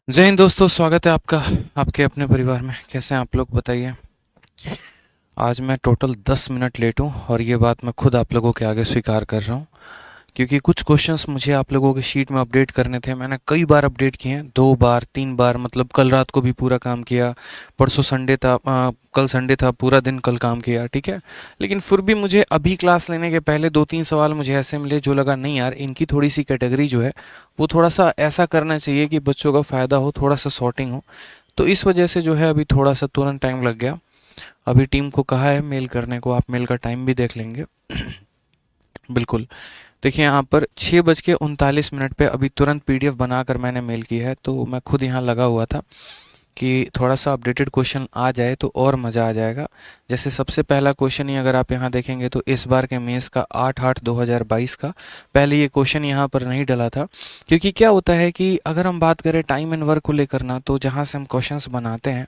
जय हिंद दोस्तों, स्वागत है आपका आपके अपने परिवार में। कैसे हैं आप लोग, बताइए। आज मैं टोटल 10 मिनट लेट हूँ और ये बात मैं खुद आप लोगों के आगे स्वीकार कर रहा हूँ, क्योंकि कुछ क्वेश्चंस मुझे आप लोगों के शीट में अपडेट करने थे। मैंने कई बार अपडेट किए हैं, 2 बार 3 बार, मतलब कल रात को भी पूरा काम किया। परसों संडे था, कल संडे था, पूरा दिन कल काम किया, ठीक है। लेकिन फिर भी मुझे अभी क्लास लेने के पहले 2-3 सवाल मुझे ऐसे मिले जो लगा नहीं यार, इनकी थोड़ी सी कैटेगरी जो है वो थोड़ा सा ऐसा करना चाहिए कि बच्चों का फ़ायदा हो, थोड़ा सा सॉर्टिंग हो। तो इस वजह से जो है अभी थोड़ा सा तुरंत टाइम लग गया। अभी टीम को कहा है मेल करने को, आप मेल का टाइम भी देख लेंगे। बिल्कुल। देखिए यहाँ पर 6:39 पे अभी तुरंत पीडीएफ बनाकर मैंने मेल की है, तो मैं खुद यहाँ लगा हुआ था कि थोड़ा सा अपडेटेड क्वेश्चन आ जाए तो और मज़ा आ जाएगा। जैसे सबसे पहला क्वेश्चन ही अगर आप यहाँ देखेंगे तो इस बार के मेंस का 8/8/2022 का पहले ये क्वेश्चन यहाँ पर नहीं डला था। क्योंकि क्या होता है कि अगर हम बात करें टाइम एंड वर्क को लेकर ना, तो जहाँ से हम क्वेश्चंस बनाते हैं,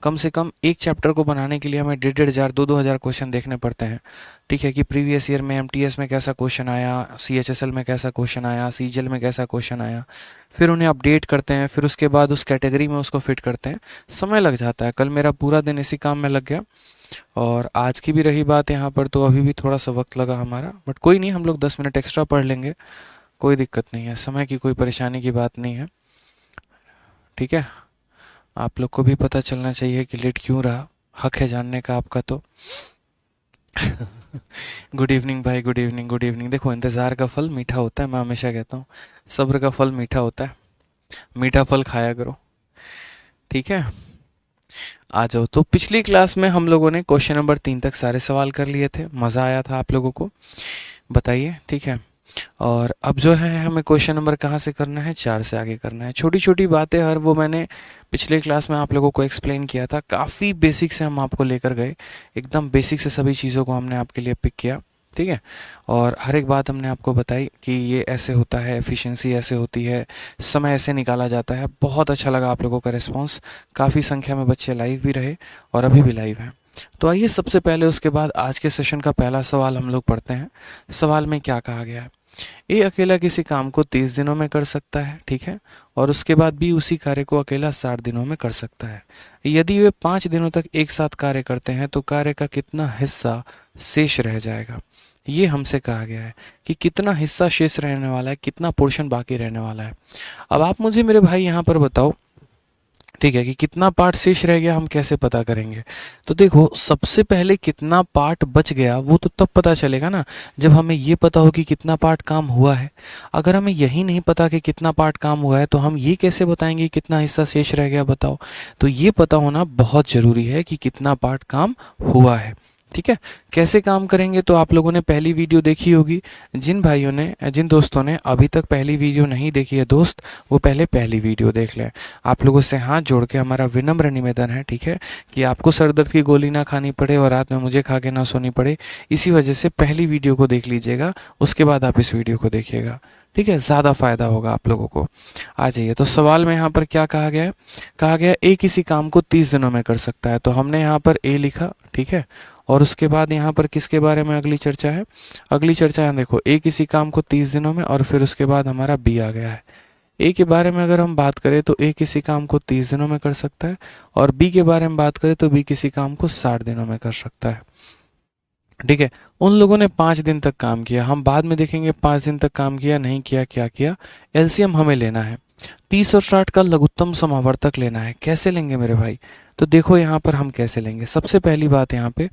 कम से कम एक चैप्टर को बनाने के लिए हमें 1,500 2,000 क्वेश्चन देखने पड़ते हैं। ठीक है कि प्रीवियस ईयर में एमटीएस में कैसा क्वेश्चन आया, सीएचएसएल में कैसा क्वेश्चन आया, सीजीएल में कैसा क्वेश्चन आया, फिर उन्हें अपडेट करते हैं, फिर उसके बाद उस कैटेगरी में उसको फिट करते हैं। समय लग जाता है। कल मेरा पूरा दिन इसी काम में लग गया और आज की भी रही बात यहाँ पर, तो अभी भी थोड़ा सा वक्त लगा हमारा, बट कोई नहीं, हम लोग 10 मिनट एक्स्ट्रा पढ़ लेंगे, कोई दिक्कत नहीं है। समय की कोई परेशानी की बात नहीं है, ठीक है। आप लोग को भी पता चलना चाहिए कि लेट क्यों रहा, हक है जानने का आपका तो। गुड इवनिंग भाई, गुड इवनिंग, गुड इवनिंग। देखो, इंतज़ार का फल मीठा होता है, मैं हमेशा कहता हूँ। सब्र का फल मीठा होता है, मीठा फल खाया करो, ठीक है। आ जाओ। तो पिछली क्लास में हम लोगों ने क्वेश्चन नंबर 3 तक सारे सवाल कर लिए थे, मज़ा आया था आप लोगों को, बताइए, ठीक है। और अब जो है हमें क्वेश्चन नंबर कहाँ से करना है, 4 से आगे करना है। छोटी छोटी बातें हर वो मैंने पिछले क्लास में आप लोगों को एक्सप्लेन किया था, काफ़ी बेसिक से हम आपको लेकर गए, एकदम बेसिक से सभी चीज़ों को हमने आपके लिए पिक किया, ठीक है। और हर एक बात हमने आपको बताई कि ये ऐसे होता है, एफिशिएंसी ऐसे होती है, समय ऐसे निकाला जाता है। बहुत अच्छा लगा आप लोगों का रिस्पॉन्स, काफ़ी संख्या में बच्चे लाइव भी रहे और अभी भी लाइव हैं। तो आइए सबसे पहले उसके बाद आज के सेशन का पहला सवाल हम लोग पढ़ते हैं। सवाल में क्या कहा गया है। ये अकेला किसी काम को 30 दिनों में कर सकता है, ठीक है, और उसके बाद भी उसी कार्य को अकेला 60 दिनों में कर सकता है। यदि वे 5 दिनों तक एक साथ कार्य करते हैं तो कार्य का कितना हिस्सा शेष रह जाएगा। ये हमसे कहा गया है कि कितना हिस्सा शेष रहने वाला है, कितना पोर्शन बाकी रहने वाला है। अब आप मुझे मेरे भाई यहाँ पर बताओ, ठीक है, कि कितना पार्ट शेष रह गया, हम कैसे पता करेंगे। तो देखो, सबसे पहले कितना पार्ट बच गया वो तो तब पता चलेगा ना जब हमें ये पता हो कि कितना पार्ट काम हुआ है। अगर हमें यही नहीं पता कि कितना पार्ट काम हुआ है तो हम ये कैसे बताएंगे कितना हिस्सा शेष रह गया, बताओ। तो ये पता होना बहुत ज़रूरी है कि कितना पार्ट काम हुआ है, ठीक है। कैसे काम करेंगे, तो आप लोगों ने पहली वीडियो देखी होगी। जिन भाइयों ने, जिन दोस्तों ने अभी तक पहली वीडियो नहीं देखी है दोस्त, वो पहले पहली वीडियो देख लें। आप लोगों से हाथ जोड़ के हमारा विनम्र निवेदन है, ठीक है, कि आपको सर दर्द की गोली ना खानी पड़े और रात में मुझे खा के ना सोनी पड़े, इसी वजह से पहली वीडियो को देख लीजिएगा, उसके बाद आप इस वीडियो को देखिएगा, ठीक है, ज़्यादा फायदा होगा आप लोगों को। आ जाइए। तो सवाल में यहाँ पर क्या कहा गया है, कहा गया ए किसी काम को 30 दिनों में कर सकता है, तो हमने यहाँ पर ए लिखा, ठीक है। और उसके बाद यहाँ पर किसके बारे में अगली चर्चा है, अगली चर्चा है, देखो, ए किसी काम को 30 दिनों में, और फिर उसके बाद हमारा बी आ गया है। ए के बारे में अगर हम बात करें तो ए किसी काम को 30 दिनों में कर सकता है, और बी के बारे में बात करें तो बी किसी काम को 60 दिनों में कर सकता है, ठीक है। उन लोगों ने 5 दिन तक काम किया, हम बाद में देखेंगे 5 दिन तक काम किया नहीं किया, क्या किया। एलसीएम हमें लेना है, 30 और 60 का लघुत्तम समावर्तक लेना है। कैसे लेंगे मेरे भाई, तो देखो यहाँ पर हम कैसे लेंगे। सबसे पहली बात यहाँ पे,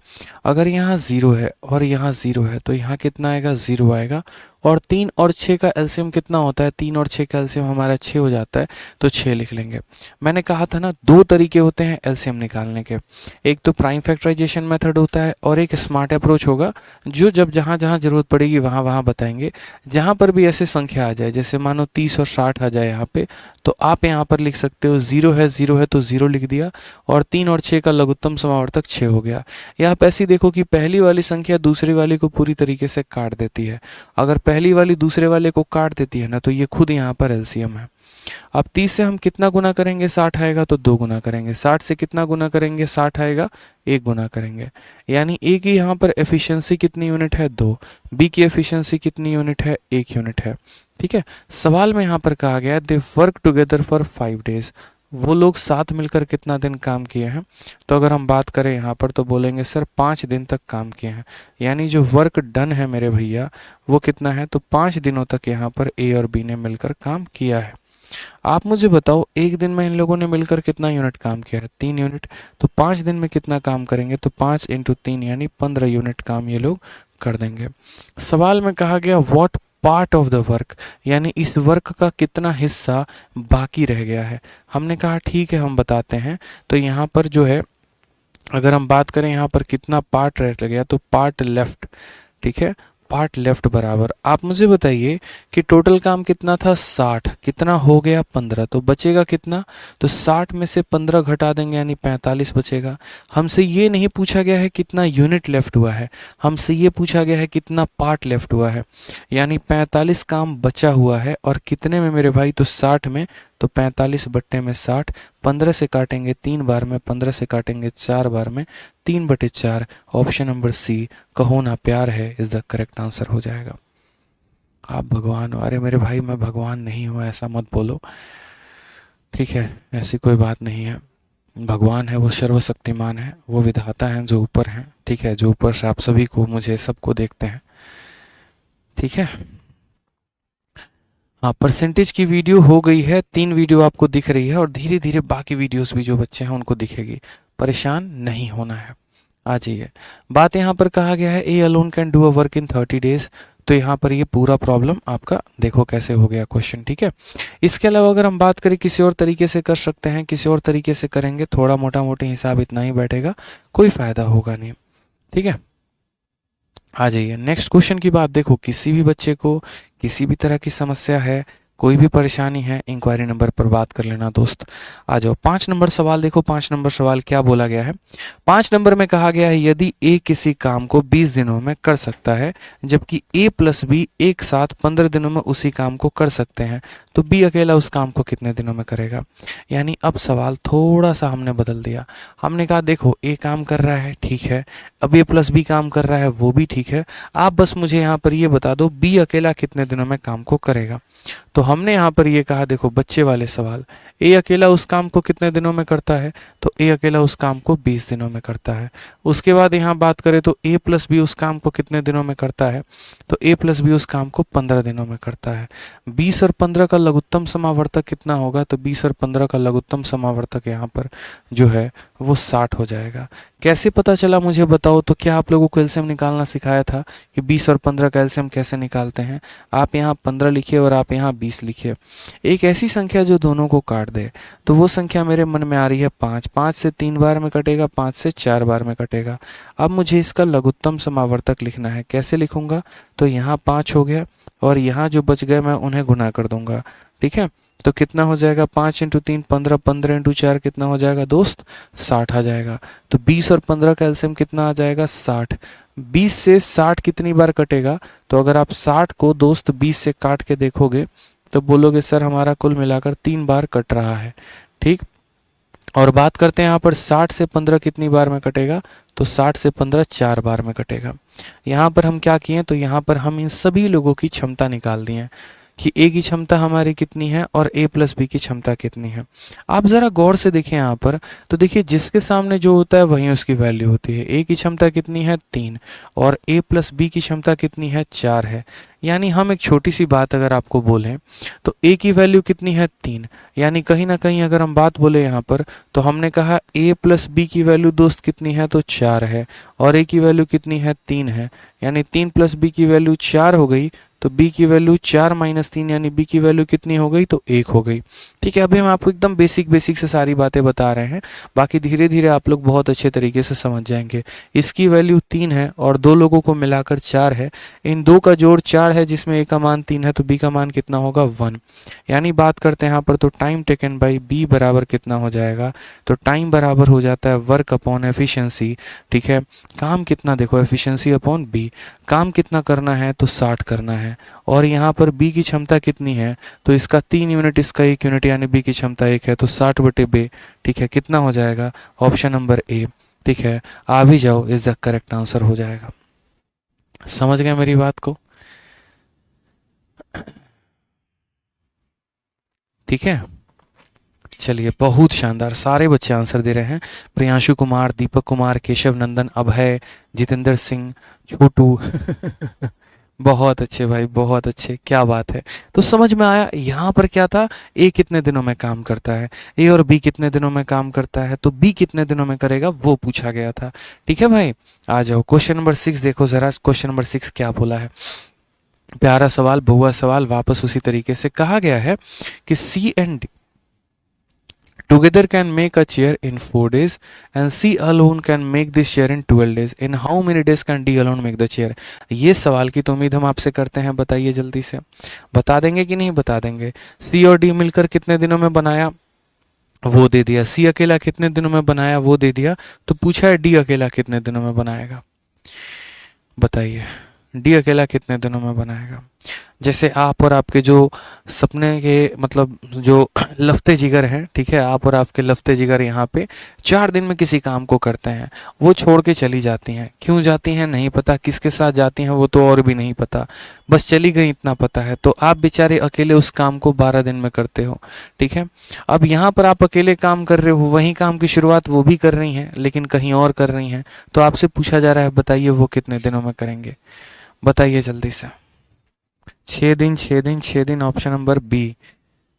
अगर यहाँ 0 है और यहाँ 0 है तो यहाँ कितना आएगा, 0 आएगा। और 3 और 6 का एलसीएम कितना होता है, 3 और 6 का एलसीएम हमारा 6 हो जाता है, तो 6 लिख लेंगे। मैंने कहा था ना, 2 तरीके होते हैं एलसीएम निकालने के, एक तो प्राइम फैक्टराइजेशन मेथड होता है और एक स्मार्ट अप्रोच होगा, जो जब जहाँ जहाँ जरूरत पड़ेगी वहाँ वहाँ बताएंगे। जहाँ पर भी ऐसे संख्या आ जाए, जैसे मानो 30 और 60 आ जाए यहाँ पे, तो आप यहाँ पर लिख सकते हो 0 है, 0 है तो 0 लिख दिया, और 3 और 6 का लघुत्तम समावर्तक 6 हो गया। या आप ऐसी देखो कि पहली वाली संख्या दूसरी वाली को पूरी तरीके से काट देती है। अगर पहली वाली दूसरे वाले को काट देती है ना, तो ये खुद यहाँ पर एलसीएम है। अब 30 से हम कितना गुना करेंगे 60 आएगा तो 2 गुना करेंगे, 60 से कितना गुना करेंगे 60 आएगा 1 गुना करेंगे। यानी ए की यहाँ पर एफिशिएंसी कितनी यूनिट है 2, बी की एफिशिएंसी कितनी यूनिट है 1 यूनिट है। ठीक है, सवाल में यहाँ पर कहा गया they work together for 5 days, वो लोग साथ मिलकर कितना दिन काम किए हैं। तो अगर हम बात करें यहाँ पर तो बोलेंगे सर 5 दिन तक काम किए हैं। यानी जो वर्क डन है मेरे भैया वो कितना है, तो 5 दिनों तक यहाँ पर ए और बी ने मिलकर काम किया है। आप मुझे बताओ एक दिन में इन लोगों ने मिलकर कितना यूनिट काम किया है, 3 यूनिट। तो 5 दिन में कितना काम करेंगे, तो 5 इंटू 3 यानी 15 यूनिट काम ये लोग कर देंगे। सवाल में कहा गया what part of the work, यानी इस वर्क का कितना हिस्सा बाकी रह गया है। हमने कहा ठीक है हम बताते हैं। तो यहाँ पर जो है अगर हम बात करें यहाँ पर कितना पार्ट रह गया, तो पार्ट लेफ्ट, ठीक है, पार्ट लेफ्ट बराबर। आप मुझे बताइए कि टोटल काम कितना था 60, कितना हो गया 15, तो बचेगा कितना, तो 60 में से 15 घटा देंगे यानी 45 बचेगा। हमसे ये नहीं पूछा गया है कितना यूनिट लेफ्ट हुआ है, हमसे ये पूछा गया है कितना पार्ट लेफ्ट हुआ है। यानी 45 काम बचा हुआ है और कितने में मेरे भाई, तो 60 में। तो 45 बट्टे में 60, 15 से काटेंगे 3 बार में, 15 से काटेंगे 4 बार में, 3/4। ऑप्शन नंबर सी कहो ना प्यार है इज द करेक्ट आंसर हो जाएगा। आप भगवान हो, अरे मेरे भाई मैं भगवान नहीं हूँ ऐसा मत बोलो, ठीक है, ऐसी कोई बात नहीं है। भगवान है वो सर्वशक्तिमान है, वो विधाता है जो ऊपर हैं, ठीक है, जो ऊपर से आप सभी को मुझे सबको देखते हैं, ठीक है। हाँ, परसेंटेज की वीडियो हो गई है, 3 वीडियो आपको दिख रही है और धीरे धीरे बाकी वीडियोस भी जो बच्चे हैं उनको दिखेगी, परेशान नहीं होना है। आ जाइए, बात यहाँ पर कहा गया है ए alone can do a work in 30 days. तो यहाँ पर ये पूरा प्रॉब्लम आपका देखो कैसे हो गया क्वेश्चन, ठीक है। इसके अलावा अगर हम बात करें किसी और तरीके से कर सकते हैं, किसी और तरीके से करेंगे थोड़ा मोटा मोटी हिसाब इतना ही बैठेगा, कोई फायदा होगा नहीं, ठीक है। आ जाइए नेक्स्ट क्वेश्चन की बात देखो, किसी भी बच्चे को किसी भी तरह की समस्या है, कोई भी परेशानी है, इंक्वायरी नंबर पर बात कर लेना दोस्त। आ जाओ 5 नंबर सवाल देखो, 5 नंबर सवाल क्या बोला गया है। 5 नंबर में कहा गया है यदि ए किसी काम को 20 दिनों में कर सकता है जबकि ए प्लस बी एक साथ 15 दिनों में उसी काम को कर सकते हैं, तो बी अकेला उस काम को कितने दिनों में करेगा। यानी अब सवाल थोड़ा सा हमने बदल दिया, हमने कहा देखो ए काम कर रहा है, ठीक है, अब ए प्लस बी काम कर रहा है, वो भी ठीक है, आप बस मुझे यहाँ पर ये बता दो बी अकेला कितने दिनों में काम को करेगा। तो हमने यहाँ पर ये कहा देखो बच्चे वाले सवाल, ए अकेला उस काम को कितने दिनों में करता है, तो ए अकेला उस काम को 20 दिनों में करता है। उसके बाद यहाँ बात करें तो ए प्लस बी उस काम को कितने दिनों में करता है, तो ए प्लस बी उस काम को 15 दिनों में करता है। 20 और 15 का लघुत्तम समावर्तक कितना होगा, तो 20 और 15 का लघुत्तम समावर्तक यहाँ पर जो है वो 60 हो जाएगा। कैसे पता चला मुझे बताओ, तो क्या आप लोगों को एलसीएम निकालना सिखाया था कि 20 और 15 का एलसीएम कैसे निकालते हैं। आप यहाँ 15 लिखिए और आप यहाँ 20 लिखिए, एक ऐसी संख्या जो दोनों को काट दे, तो वो संख्या मेरे मन में आ रही है 5, 5 से 3 बार में कटेगा, 5 से 4 बार में कटेगा। अब मुझे इसका लघुत्तम समावर्तक लिखना है, कैसे लिखूंगा, तो यहाँ 5 हो गया और यहाँ जो बच गए मैं उन्हें गुना कर दूंगा, ठीक है। तो कितना हो जाएगा 5 इंटू 3 15, 15 इंटू 4 कितना हो जाएगा दोस्त 60 आ जाएगा। तो 20 और 15 का एलसीएम कितना आ जाएगा 60। 20 से 60 कितनी बार कटेगा, तो अगर आप 60 को दोस्त 20 से काट के देखोगे तो बोलोगे सर हमारा कुल मिलाकर 3 बार कट रहा है, ठीक। और बात करते हैं यहाँ पर 60 से 15 कितनी बार में कटेगा, तो 60 से 15 4 बार में कटेगा। यहाँ पर हम क्या किए, तो यहाँ पर हम इन सभी लोगों की क्षमता निकाल दी है कि ए की क्षमता हमारी कितनी है और ए प्लस बी की क्षमता कितनी है। आप ज़रा गौर से देखें यहाँ पर, तो देखिए जिसके सामने जो होता है वहीं उसकी वैल्यू होती है। ए की क्षमता कितनी है 3 और ए प्लस बी की क्षमता कितनी है 4 है। यानी हम एक छोटी सी बात अगर आपको बोलें तो ए की वैल्यू कितनी है 3, यानी कहीं ना कहीं अगर हम बात बोले यहाँ पर तो हमने कहा ए प्लस बी की वैल्यू दोस्त कितनी है, तो 4 है और ए की वैल्यू कितनी है 3 है, यानी 3 प्लस बी की वैल्यू 4 हो गई, तो b की वैल्यू 4 माइनस 3 यानी b की वैल्यू कितनी हो गई, तो 1 हो गई, ठीक है। अभी हम आपको एकदम बेसिक से सारी बातें बता रहे हैं, बाकी धीरे धीरे आप लोग बहुत अच्छे तरीके से समझ जाएंगे। इसकी वैल्यू 3 है और 2 लोगों को मिलाकर 4 है, इन 2 का जोड़ 4 है जिसमें a का मान 3 है, तो b का मान कितना होगा 1। यानी बात करते हैं यहाँ पर तो टाइम टेकन बाई b बराबर कितना हो जाएगा, तो टाइम बराबर हो जाता है वर्क अपॉन एफिशिएंसी, ठीक है। काम कितना देखो एफिशिएंसी अपॉन b, काम कितना करना है तो 60 करना है, है और यहाँ पर बी की क्षमता कितनी है, तो इसका 3 यूनिट इसका 1 यूनिट, यानी बी की क्षमता 1 है, तो 60/2, ठीक है, कितना हो जाएगा, ऑप्शन नंबर ए, ठीक है, आ भी जाओ, इज द करेक्ट आंसर हो जाएगा। समझ गए मेरी बात को, ठीक है। चलिए, बहुत शानदार, सारे बच्चे आंसर दे रहे हैं। प्रियांशु कुमार, दीपक कुमार, केशव नंदन, अभय, जितेंद्र सिंह, छोटू बहुत अच्छे भाई, बहुत अच्छे, क्या बात है। तो समझ में आया यहाँ पर क्या था, ए कितने दिनों में काम करता है, ए और बी कितने दिनों में काम करता है, तो बी कितने दिनों में करेगा वो पूछा गया था। ठीक है भाई, आ जाओ क्वेश्चन नंबर 6 देखो जरा, क्वेश्चन नंबर 6 क्या बोला है। प्यारा सवाल, बहुआ सवाल, वापस उसी तरीके से कहा गया है कि C and D together can make a chair in 4 days and C alone can make this chair in 12 days. In how many days can D alone make the chair? ये सवाल की तो उम्मीद हम आपसे करते हैं, बताइए जल्दी से, बता देंगे कि नहीं बता देंगे। C और D मिलकर कितने दिनों में बनाया वो दे दिया, C अकेला कितने दिनों में बनाया वो दे दिया, तो पूछा है D अकेला कितने दिनों में बनाएगा, बताइए डी अकेला कितने दिनों में बनाएगा। जैसे आप और आपके जो सपने के मतलब जो लफ्ते जिगर हैं, ठीक है, आप और आपके लफ्ते जिगर यहाँ पे 4 दिन में किसी काम को करते हैं, वो छोड़ के चली जाती हैं, क्यों जाती हैं नहीं पता, किसके साथ जाती हैं वो तो और भी नहीं पता, बस चली गई इतना पता है। तो आप बेचारे अकेले उस काम को 12 दिन में करते हो, ठीक है। अब यहाँ पर आप अकेले काम कर रहे हो, वही काम की शुरुआत वो भी कर रही हैं लेकिन कहीं और कर रही हैं, तो आपसे पूछा जा रहा है बताइए वो कितने दिनों में करेंगे, बताइए जल्दी से। 6 दिन, 6 दिन, 6 दिन, ऑप्शन नंबर बी,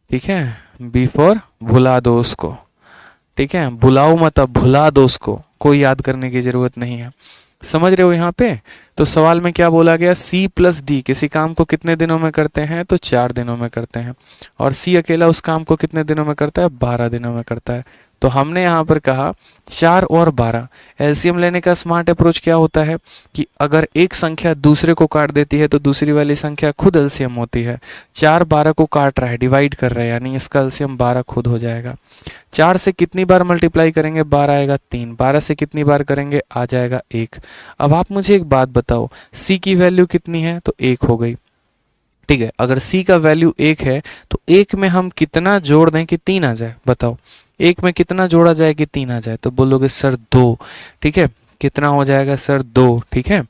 ठीक है, बी फॉर भुला दो उसको, ठीक है, बुलाओ मत, अब भुला दो उसको, कोई याद करने की जरूरत नहीं है। समझ रहे हो यहाँ पे। तो सवाल में क्या बोला गया, C प्लस डी किसी काम को कितने दिनों में करते हैं, तो 4 दिनों में करते हैं, और C अकेला उस काम को कितने दिनों में करता है, 12 दिनों में करता है। तो हमने यहाँ पर कहा 4 और 12, एलसीएम लेने का स्मार्ट अप्रोच क्या होता है कि अगर एक संख्या दूसरे को काट देती है तो दूसरी वाली संख्या खुद एलसीएम होती है। 4 12 को काट रहा है, डिवाइड कर रहा है, यानी इसका एलसीएम 12 खुद हो जाएगा। 4 से कितनी बार मल्टीप्लाई करेंगे, 12 आएगा 3, 12 से कितनी बार करेंगे, आ जाएगा 1। अब आप मुझे एक बात बताओ, C की वैल्यू कितनी है, तो 1 हो गई, ठीक है। अगर C का वैल्यू 1 है तो 1 में हम कितना जोड़ दें कि 3 आ जाए, बताओ 1 में कितना जोड़ा जाए कि 3 आ जाए, तो बोलोगे सर 2, ठीक है, कितना हो जाएगा सर 2, ठीक है।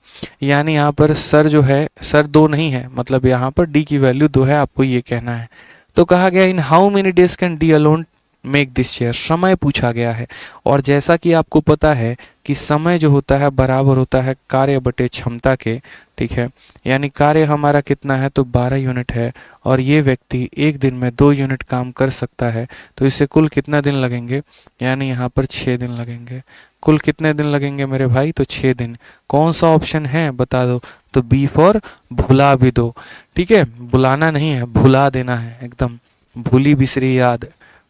यानी यहाँ पर सर जो है, सर 2 नहीं है, मतलब यहाँ पर D की वैल्यू 2 है, आपको ये कहना है। तो कहा गया in how many days can D alone make this chair, समय पूछा गया है, और जैसा कि आपको पता है कि समय जो होता है बराबर होता है कार्य बटे क्षमता के, ठीक है, यानी कार्य हमारा कितना है, तो 12 यूनिट है, और ये व्यक्ति एक दिन में 2 यूनिट काम कर सकता है, तो इसे कुल कितना दिन लगेंगे, यानी यहाँ पर 6 दिन लगेंगे। कुल कितने दिन लगेंगे मेरे भाई, तो 6 दिन। कौन सा ऑप्शन है बता दो, तो बी फॉर भुला भी दो, ठीक है, बुलाना नहीं है, भुला देना है, एकदम भूली बिसरी याद,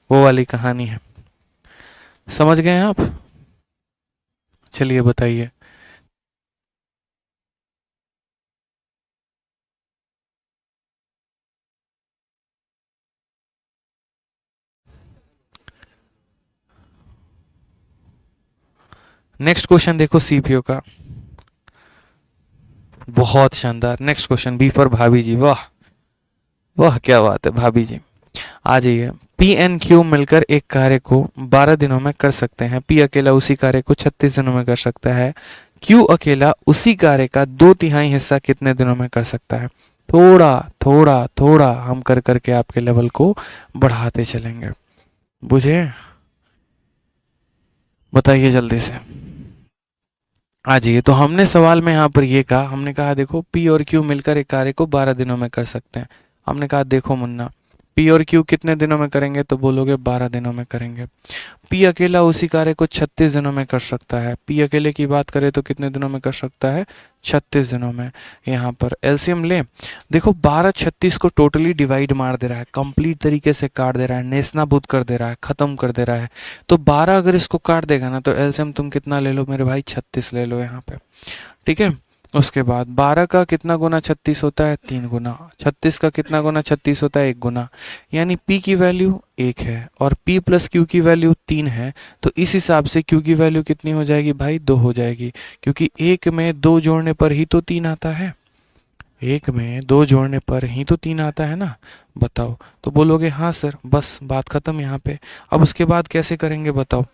वो वाली कहानी है। समझ गए आप, चलिए बताइए। नेक्स्ट क्वेश्चन देखो सीपीओ का, बहुत शानदार। नेक्स्ट क्वेश्चन बी फॉर भाभी जी, वाह वाह क्या बात है भाभी जी, आ जाइए। पी एन क्यू मिलकर एक कार्य को 12 दिनों में कर सकते हैं, पी अकेला उसी कार्य को 36 दिनों में कर सकता है, क्यू अकेला उसी कार्य का 2/3 हिस्सा कितने दिनों में कर सकता है। थोड़ा थोड़ा थोड़ा हम कर करके आपके लेवल को बढ़ाते चलेंगे, बुझे, बताइए जल्दी से, आ जाइए। तो हमने सवाल में यहाँ पर ये कहा, हमने कहा देखो पी और क्यू मिलकर एक कार्य को 12 दिनों में कर सकते हैं। हमने कहा देखो मुन्ना, पी और क्यू कितने दिनों में करेंगे, तो बोलोगे 12 दिनों में करेंगे। पी अकेला उसी कार्य को 36 दिनों में कर सकता है, पी अकेले की बात करें तो कितने दिनों में कर सकता है, 36 दिनों में। यहाँ पर एलसीएम ले, देखो 12 36 को टोटली डिवाइड मार दे रहा है, कंप्लीट तरीके से काट दे रहा है, नेस्तनाबूद कर दे रहा है, खत्म कर दे रहा है। तो 12 अगर इसको काट देगा ना, तो एलसीएम तुम कितना ले लो मेरे भाई, 36 ले लो यहाँ पे, ठीक है। उसके बाद 12 का कितना गुना 36 होता है, 3 गुना। 36 का कितना गुना 36 होता है, 1 गुना। यानी P की वैल्यू 1 है और P प्लस Q की वैल्यू 3 है, तो इस हिसाब से Q की वैल्यू कितनी हो जाएगी भाई, 2 हो जाएगी, क्योंकि 1 में 2 जोड़ने पर ही तो 3 आता है। एक में दो जोड़ने पर ही तो तीन आता है ना, बताओ। तो बोलोगे हाँ सर, बस बात खत्म यहाँ पे। अब उसके बाद कैसे करेंगे बताओ।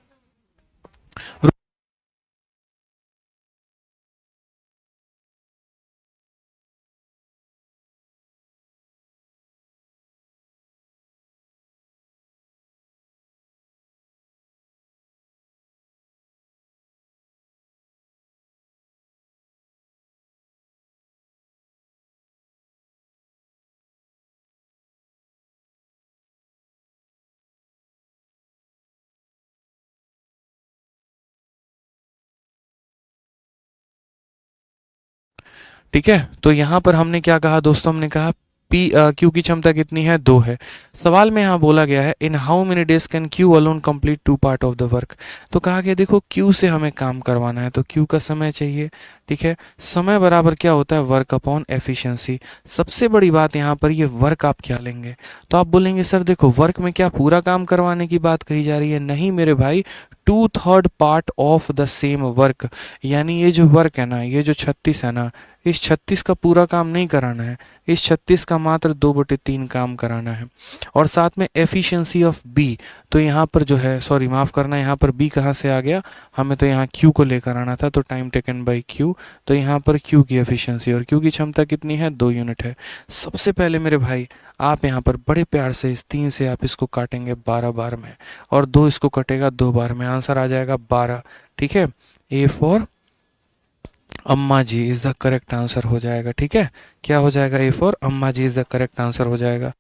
ठीक है, तो यहाँ पर हमने क्या कहा दोस्तों, हमने कहा पी क्यू की क्षमता कितनी है, 2 है। सवाल में यहाँ बोला गया है in how many days can Q alone complete 2 part of the work. तो कहा गया देखो क्यू से हमें काम करवाना है तो क्यू का समय चाहिए। ठीक है, समय बराबर क्या होता है, वर्क अपॉन एफिशिएंसी। सबसे बड़ी बात यहाँ पर ये वर्क आप क्या लेंगे, तो आप बोलेंगे सर देखो वर्क में क्या पूरा काम करवाने की बात कही जा रही है, नहीं मेरे भाई, 2/3 part of the same work. यानी ये जो वर्क है ना, ये जो 36 है ना, इस 36 का पूरा काम नहीं कराना है, इस 36 का मात्र 2/3 काम कराना है। और साथ में एफिशिएंसी ऑफ बी, तो यहाँ पर जो है, सॉरी माफ़ करना, यहाँ पर बी कहाँ से आ गया, हमें तो यहाँ क्यू को लेकर आना था, तो टाइम टेकन बाई क्यू। तो यहाँ पर क्यू की एफिशिएंसी और क्यू की क्षमता कितनी है, 2 यूनिट है। सबसे पहले मेरे भाई आप यहाँ पर बड़े प्यार से इस 3 से आप इसको काटेंगे 12 बार में, और 2 इसको कटेगा 2 बार में, आंसर आ जाएगा 12। ठीक है, ए फॉर अम्मा जी इज द करेक्ट आंसर हो जाएगा। ठीक है, क्या हो जाएगा, ए फॉर अम्मा जी इज द करेक्ट आंसर हो जाएगा।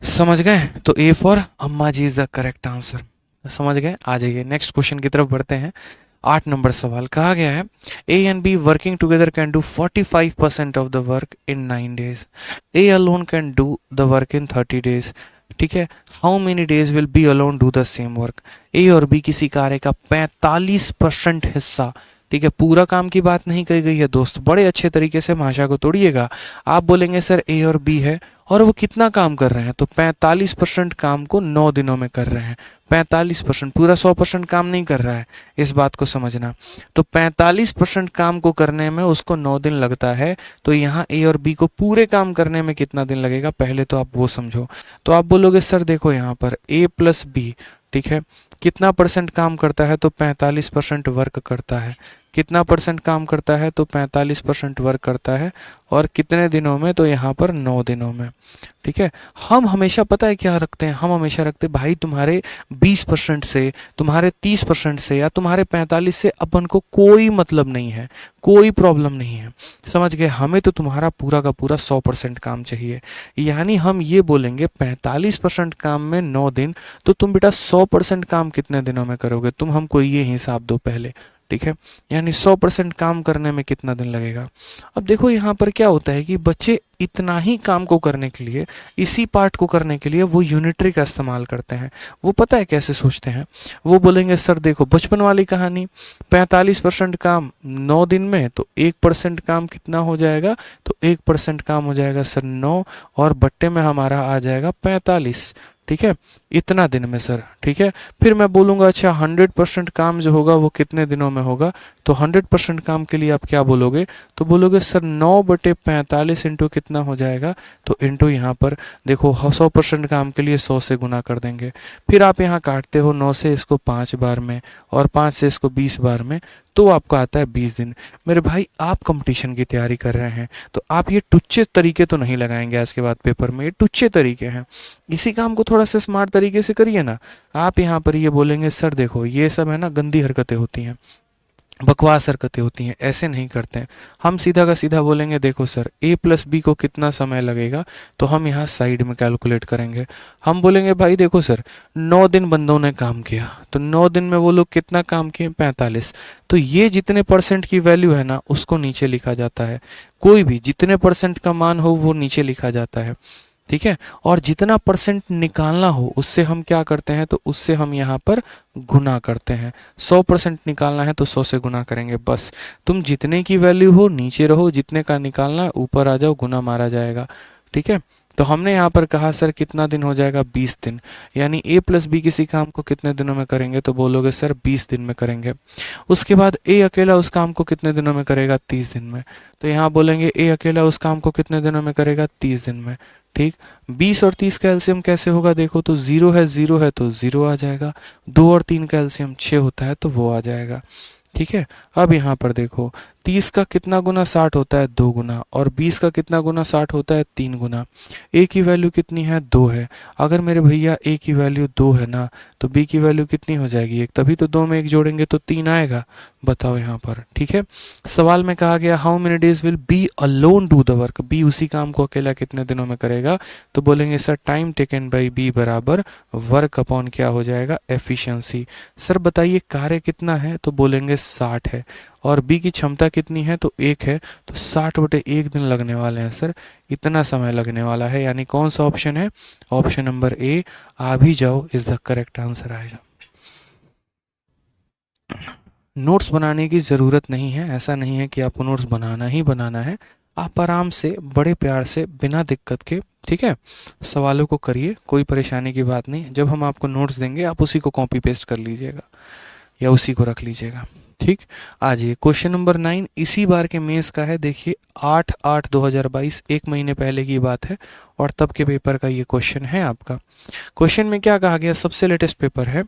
समझ गए, तो ए फॉर अम्मा जी इज द करेक्ट आंसर। समझ गए, आ जाइए नेक्स्ट क्वेश्चन की तरफ बढ़ते हैं। 8 नंबर सवाल कहा गया है A and B working together can do 45% of the work in 9 days। A alone can do the work in 30 days। ठीक है, how many days will B alone do the same work. A और B किसी कार्य का 45% हिस्सा, ठीक है, पूरा काम की बात नहीं कही गई है दोस्त, बड़े अच्छे तरीके से भाषा को तोड़िएगा। आप बोलेंगे सर ए और बी है और वो कितना काम कर रहे हैं, तो 45% काम को 9 दिनों में कर रहे हैं। 45%, पूरा 100% काम नहीं कर रहा है, इस बात को समझना। तो 45% काम को करने में उसको 9 दिन लगता है। तो यहाँ ए और बी को पूरे काम करने में कितना दिन लगेगा, पहले तो आप वो समझो। तो आप बोलोगे सर देखो यहाँ पर ए प्लस बी, ठीक है, कितना परसेंट काम करता है, तो 45% वर्क करता है। कितना परसेंट काम करता है, तो 45% वर्क करता है। और कितने दिनों में, तो यहाँ पर 9 दिनों में। ठीक है, हम हमेशा पता है क्या रखते हैं, हम हमेशा रखते हैं भाई तुम्हारे 20% से, तुम्हारे 30% से, या तुम्हारे 45 से अपन को कोई मतलब नहीं है, कोई प्रॉब्लम नहीं है। समझ गए, हमें तो तुम्हारा पूरा का पूरा 100% काम चाहिए। यानी हम ये बोलेंगे 45% काम में 9 दिन, तो तुम बेटा 100% काम कितने दिनों में करोगे, तुम हमको ये हिसाब दो पहले। ठीक है, यानी 100% काम करने में कितना दिन लगेगा। अब देखो यहाँ पर क्या होता है कि बच्चे इतना ही काम को करने के लिए, इसी पार्ट को करने के लिए वो यूनिटरी का इस्तेमाल करते हैं। वो पता है कैसे सोचते हैं, वो बोलेंगे सर देखो बचपन वाली कहानी, 45% काम 9 दिन में, तो 1% काम कितना हो जाएगा, तो 1% काम हो जाएगा सर 9, और बट्टे में हमारा आ जाएगा 45। ठीक है, इतना दिन में सर। ठीक है, फिर मैं बोलूँगा अच्छा 100% काम जो होगा वो कितने दिनों में होगा, तो 100% काम के लिए आप क्या बोलोगे, तो बोलोगे सर 9/45 इंटू कितना हो जाएगा, तो इंटू यहाँ पर देखो 100% काम के लिए 100 से गुना कर देंगे। फिर आप यहाँ काटते हो 9 से इसको 5 बार में, और 5 से इसको 20 बार में, तो आपको आता है 20 दिन। मेरे भाई आप कंपटीशन की तैयारी कर रहे हैं, तो आप ये टुच्चे तरीके तो नहीं लगाएंगे आज के बाद पेपर में, ये टुच्चे तरीके हैं। इसी काम को थोड़ा सा स्मार्ट तरीके से करिए ना। आप यहाँ पर ये बोलेंगे सर देखो ये सब है ना गंदी हरकतें होती हैं, बकवास हरकतें होती हैं, ऐसे नहीं करते हैं। हम सीधा का सीधा बोलेंगे देखो सर ए प्लस बी को कितना समय लगेगा, तो हम यहाँ साइड में कैलकुलेट करेंगे। हम बोलेंगे भाई देखो सर 9 दिन बंदों ने काम किया, तो 9 दिन में वो लोग कितना काम किए, 45। तो ये जितने परसेंट की वैल्यू है ना उसको नीचे लिखा जाता है, कोई भी जितने परसेंट का मान हो वो नीचे लिखा जाता है। ठीक है। और जितना परसेंट निकालना हो उससे हम क्या करते हैं, तो उससे हम यहाँ पर गुना करते हैं। 100% निकालना है तो 100 से गुना करेंगे बस। तुम जितने की वैल्यू हो नीचे रहो, जितने का निकालना है ऊपर आ जाओ, गुना मारा जाएगा। ठीक है। तो हमने यहाँ पर कहा सर कितना दिन हो जाएगा, 20 दिन। यानी a प्लस बी किसी काम को कितने दिनों में करेंगे, तो बोलोगे सर 20 दिन में करेंगे। उसके बाद a अकेला उस काम को कितने दिनों में करेगा, 30 दिन में। तो यहाँ बोलेंगे a अकेला उस काम को कितने दिनों में करेगा, 30 दिन में। ठीक। 20 और 30 का एलसीएम कैसे होगा, देखो तो 0 है, 0 है तो 0 आ जाएगा। 2 और 3 का एलसीएम 6 होता है तो वो आ जाएगा। ठीक है। अब यहाँ पर देखो 30 का कितना गुना 60 होता है, 2 गुना। और 20 का कितना गुना 60 होता है, 3 गुना। a की वैल्यू कितनी है, 2 है। अगर मेरे भैया a की वैल्यू 2 है ना, तो b की वैल्यू कितनी हो जाएगी, 1। तभी तो 2 में 1 जोड़ेंगे तो 3 आएगा। बताओ यहाँ पर। ठीक है। सवाल में कहा गया how many days will B alone do the work, b उसी काम को अकेला कितने दिनों में करेगा। तो बोलेंगे sir time taken by b बराबर वर्क अपॉन क्या हो जाएगा, एफिशिएंसी। सर बताइए कार्य कितना है, तो बोलेंगे 60 है। और बी की क्षमता कितनी है, तो 1 है। तो 60/1 दिन लगने वाले हैं सर, इतना समय लगने वाला है। यानी कौन सा ऑप्शन है, ऑप्शन नंबर ए। आ भी जाओ, इज द करेक्ट आंसर आएगा। नोट्स बनाने की ज़रूरत नहीं है, ऐसा नहीं है कि आपको नोट्स बनाना ही बनाना है। आप आराम से बड़े प्यार से बिना दिक्कत के, ठीक है, सवालों को करिए, कोई परेशानी की बात नहीं। जब हम आपको नोट्स देंगे आप उसी को कॉपी पेस्ट कर लीजिएगा या उसी को रख लीजिएगा। ठीक। आज ये क्वेश्चन नंबर 9 इसी बार के मेंस का है। देखिए 8/8/2022, 1 महीने पहले की बात है और तब के पेपर का ये क्वेश्चन है आपका। क्वेश्चन में क्या कहा गया, सबसे लेटेस्ट पेपर है।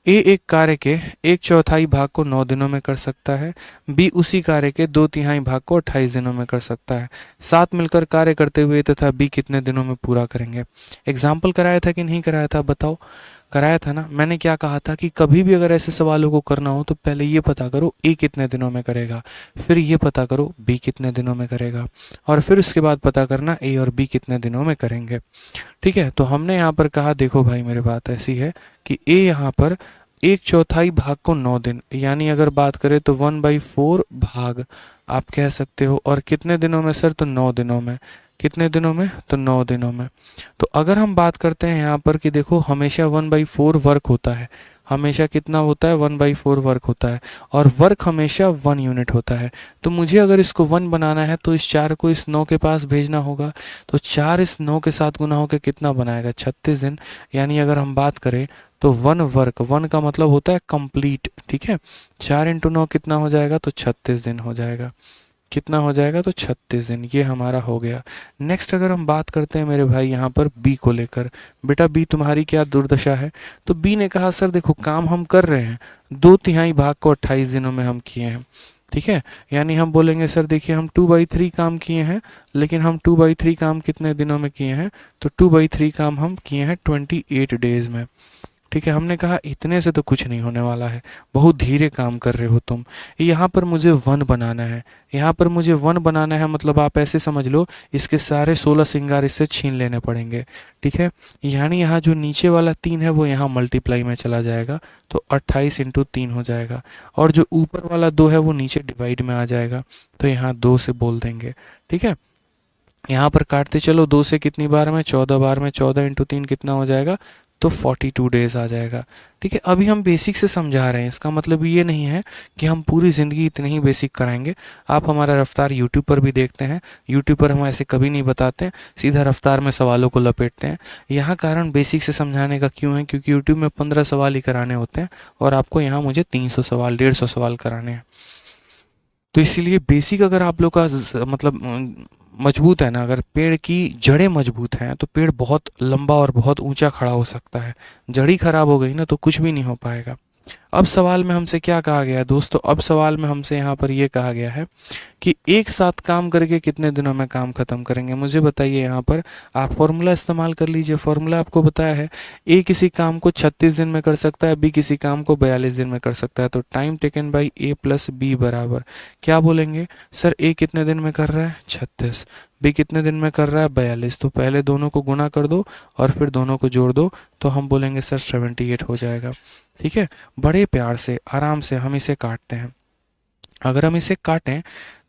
ए एक कार्य के 1/4 भाग को 9 दिनों में कर सकता है। बी उसी कार्य के 2/3 भाग को 28 दिनों में कर सकता है। साथ मिलकर कार्य करते हुए तथा बी कितने दिनों में पूरा करेंगे। एग्जाम्पल कराया था कि नहीं कराया था, बताओ। कराया था ना। मैंने क्या कहा था कि कभी भी अगर ऐसे सवालों को करना हो तो पहले ये पता करो ए कितने दिनों में करेगा, फिर ये पता करो बी कितने दिनों में करेगा, और फिर उसके बाद पता करना ए और बी कितने दिनों में करेंगे। ठीक है। तो हमने यहाँ पर कहा देखो भाई मेरी बात ऐसी है कि ए यहाँ पर 1/4 भाग को 9 दिन, यानी अगर बात करें तो 1/4 भाग आप कह सकते हो। और कितने दिनों में सर, तो 9 दिनों में। कितने दिनों में, तो 9 दिनों में। तो अगर हम बात करते हैं यहाँ पर कि देखो हमेशा 1/4 वर्क होता है, हमेशा कितना होता है, 1/4 वर्क होता है। और वर्क हमेशा 1 यूनिट होता है। तो मुझे अगर इसको 1 बनाना है तो इस 4 को इस 9 के पास भेजना होगा। तो 4 इस 9 के साथ गुना होकर कितना बनाएगा, 36 दिन। यानी अगर हम बात करें तो 1 वर्क, 1 का मतलब होता है कंप्लीट। ठीक है। 4 × 9 कितना हो जाएगा, तो 36 दिन हो जाएगा। कितना हो जाएगा, तो 36 दिन। ये हमारा हो गया। नेक्स्ट अगर हम बात करते हैं मेरे भाई यहाँ पर बी को लेकर, बेटा बी तुम्हारी क्या दुर्दशा है। तो बी ने कहा सर देखो काम हम कर रहे हैं, 2/3 भाग को 28 दिनों में हम किए हैं। ठीक है। यानी हम बोलेंगे सर देखिए हम 2/3 काम किए हैं, लेकिन हम 2/3 काम कितने दिनों में किए हैं, तो 2/3 काम हम किए हैं 28 डेज में। ठीक है। हमने कहा इतने से तो कुछ नहीं होने वाला है, बहुत धीरे काम कर रहे हो तुम। यहाँ पर मुझे 1 बनाना है, यहाँ पर मुझे 1 बनाना है, मतलब आप ऐसे समझ लो इसके सारे 16 श्रृंगार इससे छीन लेने पड़ेंगे। ठीक है। यानी यहाँ जो नीचे वाला 3 है वो यहाँ मल्टीप्लाई में चला जाएगा, तो 28 × 3 हो जाएगा। और जो ऊपर वाला 2 है वो नीचे डिवाइड में आ जाएगा, तो यहाँ 2 से बोल देंगे। ठीक है। यहाँ पर काटते चलो, 2 से कितनी बार में, 14 बार में। 14 × 3 कितना हो जाएगा, तो 42 डेज आ जाएगा। ठीक है। अभी हम बेसिक से समझा रहे हैं, इसका मतलब ये नहीं है कि हम पूरी ज़िंदगी इतने ही बेसिक कराएंगे। आप हमारा रफ्तार यूट्यूब पर भी देखते हैं, यूट्यूब पर हम ऐसे कभी नहीं बताते हैं, सीधा रफ्तार में सवालों को लपेटते हैं। यहाँ कारण बेसिक से समझाने का क्यों है, क्योंकि यूट्यूब में 15 सवाल ही कराने होते हैं और आपको यहाँ मुझे 300 सवाल 150 सवाल कराने हैं। तो इसीलिए बेसिक अगर आप लोग का मतलब मजबूत है ना, अगर पेड़ की जड़ें मजबूत हैं तो पेड़ बहुत लंबा और बहुत ऊंचा खड़ा हो सकता है। जड़ी खराब हो गई ना तो कुछ भी नहीं हो पाएगा। अब सवाल में हमसे क्या कहा गया है दोस्तों, अब सवाल में हमसे यहाँ पर ये कहा गया है कि एक साथ काम करके कितने दिनों में काम खत्म करेंगे। मुझे बताइए, यहाँ पर आप फॉर्मूला इस्तेमाल कर लीजिए। फॉर्मूला आपको बताया है ए किसी काम को 36 दिन में कर सकता है, बी किसी काम को 42 दिन में कर सकता है। तो time taken by a plus b बराबर क्या बोलेंगे, सर ए कितने दिन में कर रहा है, 36। बी कितने दिन में कर रहा है, 42। तो पहले दोनों को गुना कर दो और फिर दोनों को जोड़ दो, तो हम बोलेंगे सर 78 हो जाएगा। ठीक है। बड़े प्यार से आराम से हम इसे काटते हैं। अगर हम इसे काटें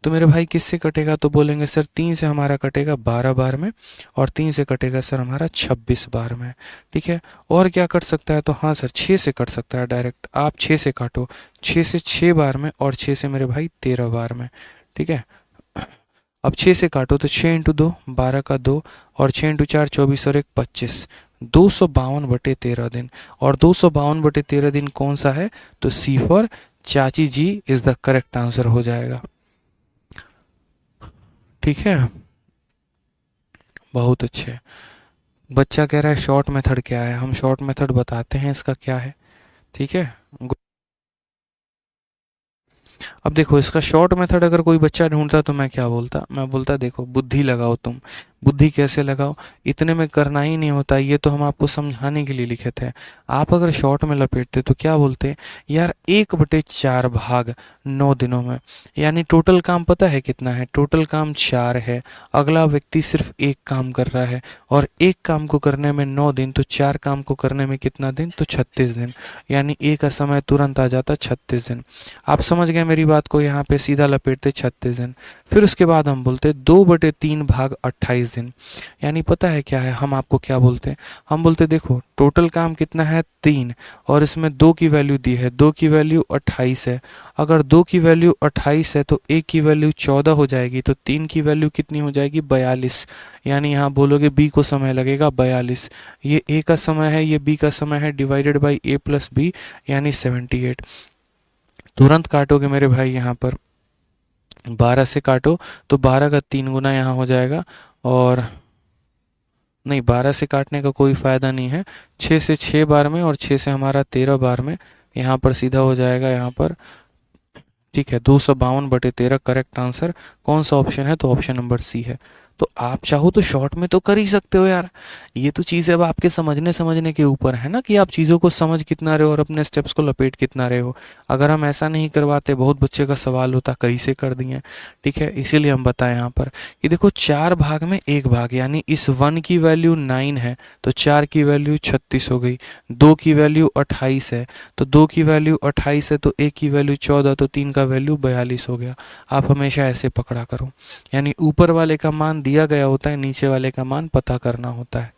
तो मेरे भाई किससे कटेगा, तो बोलेंगे सर 3 से हमारा कटेगा 12 बार में, और 3 से कटेगा सर हमारा 26 बार में। ठीक है, और क्या कट सकता है, तो हाँ सर 6 से कट सकता है डायरेक्ट, आप 6 से काटो, 6 से 6 बार में, और 6 से मेरे भाई 13 बार में। ठीक है, अब 6 से काटो तो 6 इंटू 2 12 का 2, और 6 इंटू 4 24, और 1 25, 252/13 दिन। और 252/13 दिन कौन सा है, तो सी फॉर चाची जी इज द करेक्ट आंसर हो जाएगा। ठीक है, बहुत अच्छे। बच्चा कह रहा है शॉर्ट मेथड क्या है, हम शॉर्ट मेथड बताते हैं इसका क्या है। ठीक है, अब देखो इसका शॉर्ट मेथड अगर कोई बच्चा ढूंढता तो मैं क्या बोलता, मैं बोलता देखो बुद्धि लगाओ तुम। बुद्धि कैसे लगाओ, इतने में करना ही नहीं होता, ये तो हम आपको समझाने के लिए लिखे थे। आप अगर शॉर्ट में लपेटते तो क्या बोलते, यार 1/4 भाग 9 दिनों में, यानी टोटल काम पता है कितना है, टोटल काम 4 है। अगला व्यक्ति सिर्फ एक काम कर रहा है, और एक काम को करने में 9 दिन, तो 4 काम को करने में कितना दिन, तो 36 दिन, यानी एक का समय तुरंत आ जाता 36 दिन। आप समझ गए मेरी बात को, यहाँ पे सीधा लपेटते 36 दिन। फिर उसके बाद हम बोलते 2/3 भाग 28 दिन, यानी पता है क्या है, हम आपको क्या बोलते हैं, हम बोलते देखो टोटल काम कितना है 3, और इसमें 2 की वैल्यू दी है, 2 की वैल्यू 28 है। अगर 2 की वैल्यू 28 है तो 1 की वैल्यू 14 हो जाएगी, तो 3 की वैल्यू कितनी हो जाएगी, 42, यानी यहाँ बोलोगे बी को समय लगेगा 42। ये ए का समय है, ये बी का समय है, divided by a plus b, यानी 78। तुरंत काटोगे मेरे भाई, यहाँ पर 12 से काटो तो 12 का 3 गुना यहाँ हो जाएगा, और नहीं 12 से काटने का कोई फ़ायदा नहीं है, 6 से 6 बार में, और 6 से हमारा 13 बार में, यहाँ पर सीधा हो जाएगा यहाँ पर। ठीक है, 252/13 करेक्ट आंसर कौन सा ऑप्शन है, तो ऑप्शन नंबर सी है। तो आप चाहो तो शॉर्ट में तो कर ही सकते हो यार, ये तो चीज़ अब आपके समझने समझने के ऊपर है ना, कि आप चीज़ों को समझ कितना रहे हो और अपने स्टेप्स को लपेट कितना रहे हो। अगर हम ऐसा नहीं करवाते, बहुत बच्चे का सवाल होता कैसे कर दिए। ठीक है, इसीलिए हम बताएं यहाँ पर कि देखो 4 भाग में 1 भाग, यानी इस 1 की वैल्यू 9 है, तो 4 की वैल्यू 36 हो गई। 2 की वैल्यू 28 है, तो 2 की वैल्यू 28 है, तो 1 की वैल्यू 14, तो 3 का वैल्यू 42 हो गया। आप हमेशा ऐसे पकड़ा करो, यानी ऊपर वाले का मान दिया गया होता है, नीचे वाले का मान पता करना होता है।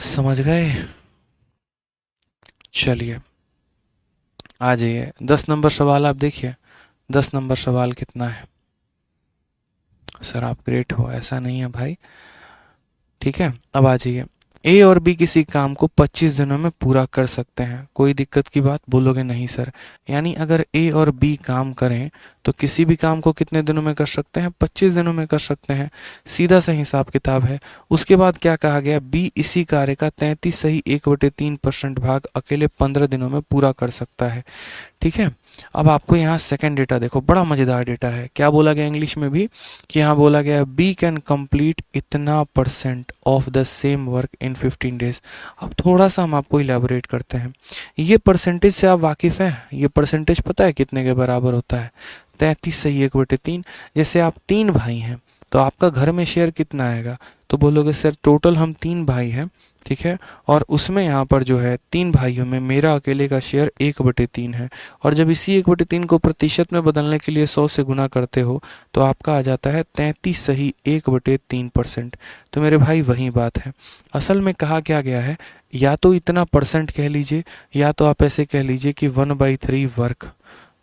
समझ गए, चलिए आ जाइए 10 नंबर सवाल। आप देखिए 10 नंबर सवाल कितना है। सर आप ग्रेट हो, ऐसा नहीं है भाई। ठीक है, अब आ जाइए, ए और बी किसी काम को 25 दिनों में पूरा कर सकते हैं, कोई दिक्कत की बात, बोलोगे नहीं सर। यानी अगर ए और बी काम करें तो किसी भी काम को कितने दिनों में कर सकते हैं, 25 दिनों में कर सकते हैं, सीधा सा हिसाब किताब है। उसके बाद क्या कहा गया, बी इसी कार्य का 33 सही 1/3% भाग अकेले 15 दिनों में पूरा कर सकता है। ठीक है, अब आपको यहाँ सेकंड डेटा देखो, बड़ा मज़ेदार डेटा है। क्या बोला गया इंग्लिश में भी, कि यहाँ बोला गया बी कैन कंप्लीट इतना % of the same work in 15 days. अब थोड़ा सा हम आपको इलेबोरेट करते हैं, ये परसेंटेज से आप वाकिफ़ हैं, ये परसेंटेज पता है कितने के बराबर होता है, 33 सही 1/3। जैसे आप 3 भाई हैं तो आपका घर में शेयर कितना आएगा, तो बोलोगे सर टोटल हम 3 भाई हैं, ठीक है, और उसमें यहाँ पर जो है 3 भाइयों में मेरा अकेले का शेयर 1/3 है। और जब इसी 1/3 को प्रतिशत में बदलने के लिए 100 से गुना करते हो तो आपका आ जाता है 33 सही 1/3%। तो मेरे भाई वही बात है, असल में कहा क्या गया है, या तो इतना परसेंट कह लीजिए, या तो आप ऐसे कह लीजिए कि 1/3 वर्क,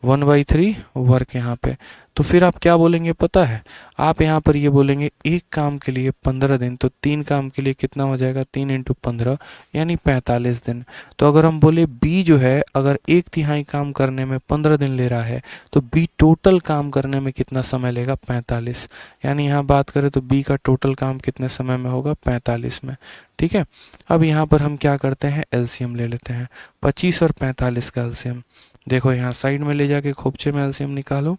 1/3 वर्क यहाँ पे। तो फिर आप क्या बोलेंगे पता है, आप यहाँ पर ये बोलेंगे एक काम के लिए 15 दिन, तो 3 काम के लिए कितना हो जाएगा, 3 × 15 यानी 45 दिन। तो अगर हम बोले बी जो है अगर 1/3 काम करने में 15 दिन ले रहा है, तो बी टोटल काम करने में कितना समय लेगा, 45। यानी यहाँ बात करें तो बी का टोटल काम कितने समय में होगा, 45 में। ठीक है, अब यहाँ पर हम क्या करते हैं, एलसीएम ले लेते हैं, 25 और 45 का एलसीएम। देखो यहाँ साइड में ले जाके खोपचे में एलसीएम निकालो,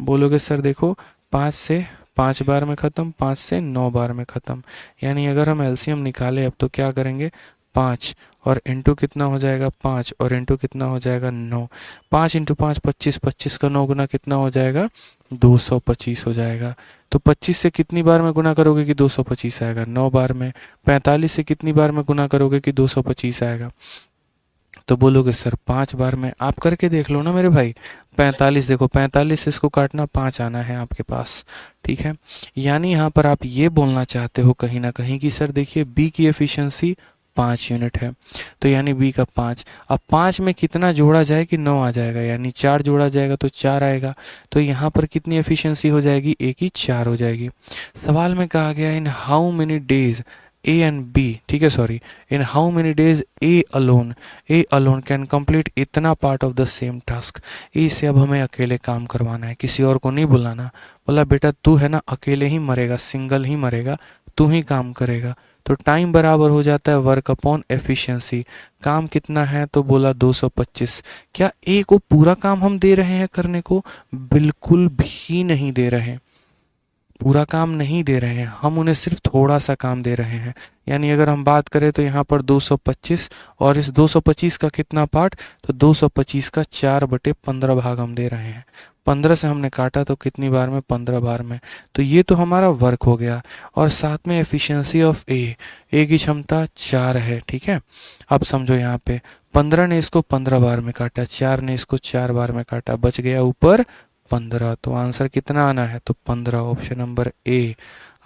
बोलोगे सर देखो 5 से 5 बार में ख़त्म, 5 से 9 बार में ख़त्म। यानी अगर हम एलसीएम निकाले अब तो क्या करेंगे, 5 और इंटू कितना हो जाएगा, 5 और इंटू कितना हो जाएगा, 9। 5 × 5 25, 25 का 9 गुना कितना हो जाएगा, 225 हो जाएगा। तो 25 से कितनी बार में गुना करोगे कि 225 आएगा, 9 बार में। 45 से कितनी बार में गुना करोगे कि 225 आएगा, तो बोलोगे सर 5 बार में, आप करके देख लो ना मेरे भाई। 45, देखो 45 से इसको काटना 5 आना है आपके पास, ठीक है। यानी यहाँ पर आप ये बोलना चाहते हो कहीं ना कहीं कि सर देखिए बी की एफिशिएंसी 5 यूनिट है, तो यानी बी का 5। अब 5 में कितना जोड़ा जाए कि 9 आ जाएगा, यानी 4 जोड़ा जाएगा तो 4 आएगा। तो यहाँ पर कितनी एफिशिएंसी हो जाएगी, ए की 4 हो जाएगी। सवाल में कहा गया in how many days A and B, ठीक है, sorry, in how many days A alone can complete इतना part of the same task. A से अब हमें अकेले काम करवाना है, किसी और को नहीं बुलाना। बोला बेटा तू है ना अकेले ही मरेगा, सिंगल ही मरेगा, तू ही काम करेगा। तो टाइम बराबर हो जाता है वर्क अपॉन एफिशिएंसी। काम कितना है, तो बोला 225। क्या ए को पूरा काम हम दे रहे हैं करने को, बिल्कुल भी नहीं दे रहे हैं, पूरा काम नहीं दे रहे हैं, हम उन्हें सिर्फ थोड़ा सा काम दे रहे हैं। यानी अगर हम बात करें तो यहाँ पर 225 और इस 225 का कितना पार्ट, तो 225 का 4/15 भाग हम दे रहे हैं। 15 से हमने काटा तो कितनी बार में, 15 बार में। तो ये तो हमारा वर्क हो गया। और साथ में एफिशिएंसी ऑफ ए की क्षमता 4 है, ठीक है। अब समझो यहाँ पे 15 ने इसको 15 बार में काटा, 4 ने इसको 4 बार में काटा, बच गया ऊपर 15। तो आंसर कितना आना है, तो 15, ऑप्शन नंबर ए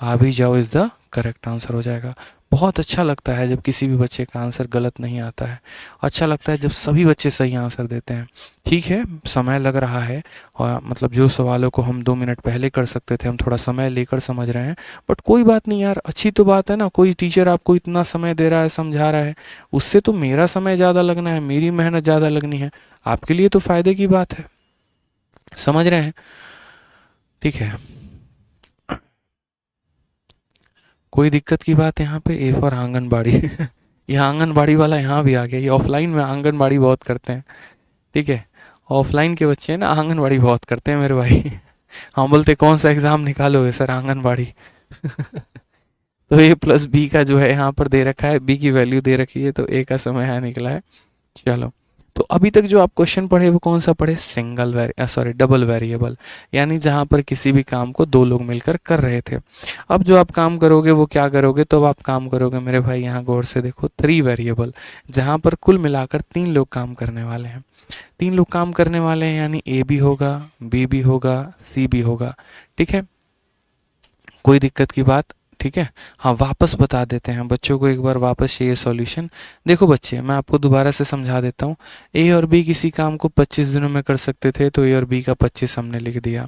आ भी जाओ इज द करेक्ट आंसर हो जाएगा। बहुत अच्छा लगता है जब किसी भी बच्चे का आंसर गलत नहीं आता है, अच्छा लगता है जब सभी बच्चे सही आंसर देते हैं। ठीक है, समय लग रहा है, और मतलब जो सवालों को हम 2 मिनट पहले कर सकते थे हम थोड़ा समय लेकर समझ रहे हैं, बट कोई बात नहीं यार, अच्छी तो बात है ना। कोई टीचर आपको इतना समय दे रहा है, समझा रहा है, उससे तो मेरा समय ज़्यादा लगना है, मेरी मेहनत ज़्यादा लगनी है, आपके लिए तो फ़ायदे की बात है। समझ रहे हैं, ठीक है। कोई दिक्कत की बात यहाँ पे, ए फॉर आंगनबाड़ी ये आंगनबाड़ी वाला यहाँ भी आ गया, ये ऑफलाइन में आंगनबाड़ी बहुत करते हैं, ठीक है। ऑफलाइन के बच्चे हैं ना, आंगनबाड़ी बहुत करते हैं मेरे भाई हम बोलते कौन सा एग्ज़ाम निकालोगे सर, आंगनबाड़ी तो ए प्लस बी का जो है यहाँ पर दे रखा है, बी की वैल्यू दे रखी है, तो ए का समय है निकला है। चलो, तो अभी तक जो आप क्वेश्चन पढ़े वो कौन सा पढ़े, डबल वेरिएबल, यानी जहाँ पर किसी भी काम को दो लोग मिलकर कर रहे थे। अब जो आप काम करोगे वो क्या करोगे, तो अब आप काम करोगे मेरे भाई, यहाँ गौर से देखो, 3 वेरिएबल, जहाँ पर कुल मिलाकर 3 लोग काम करने वाले हैं। 3 लोग काम करने वाले हैं, यानी ए भी होगा, बी भी होगा, सी भी होगा, ठीक है। कोई दिक्कत की बात, ठीक है। हाँ, वापस बता देते हैं बच्चों को एक बार वापस ये सॉल्यूशन। देखो बच्चे, मैं आपको दोबारा से समझा देता हूँ। ए और बी किसी काम को 25 दिनों में कर सकते थे, तो ए और बी का 25 हमने लिख दिया।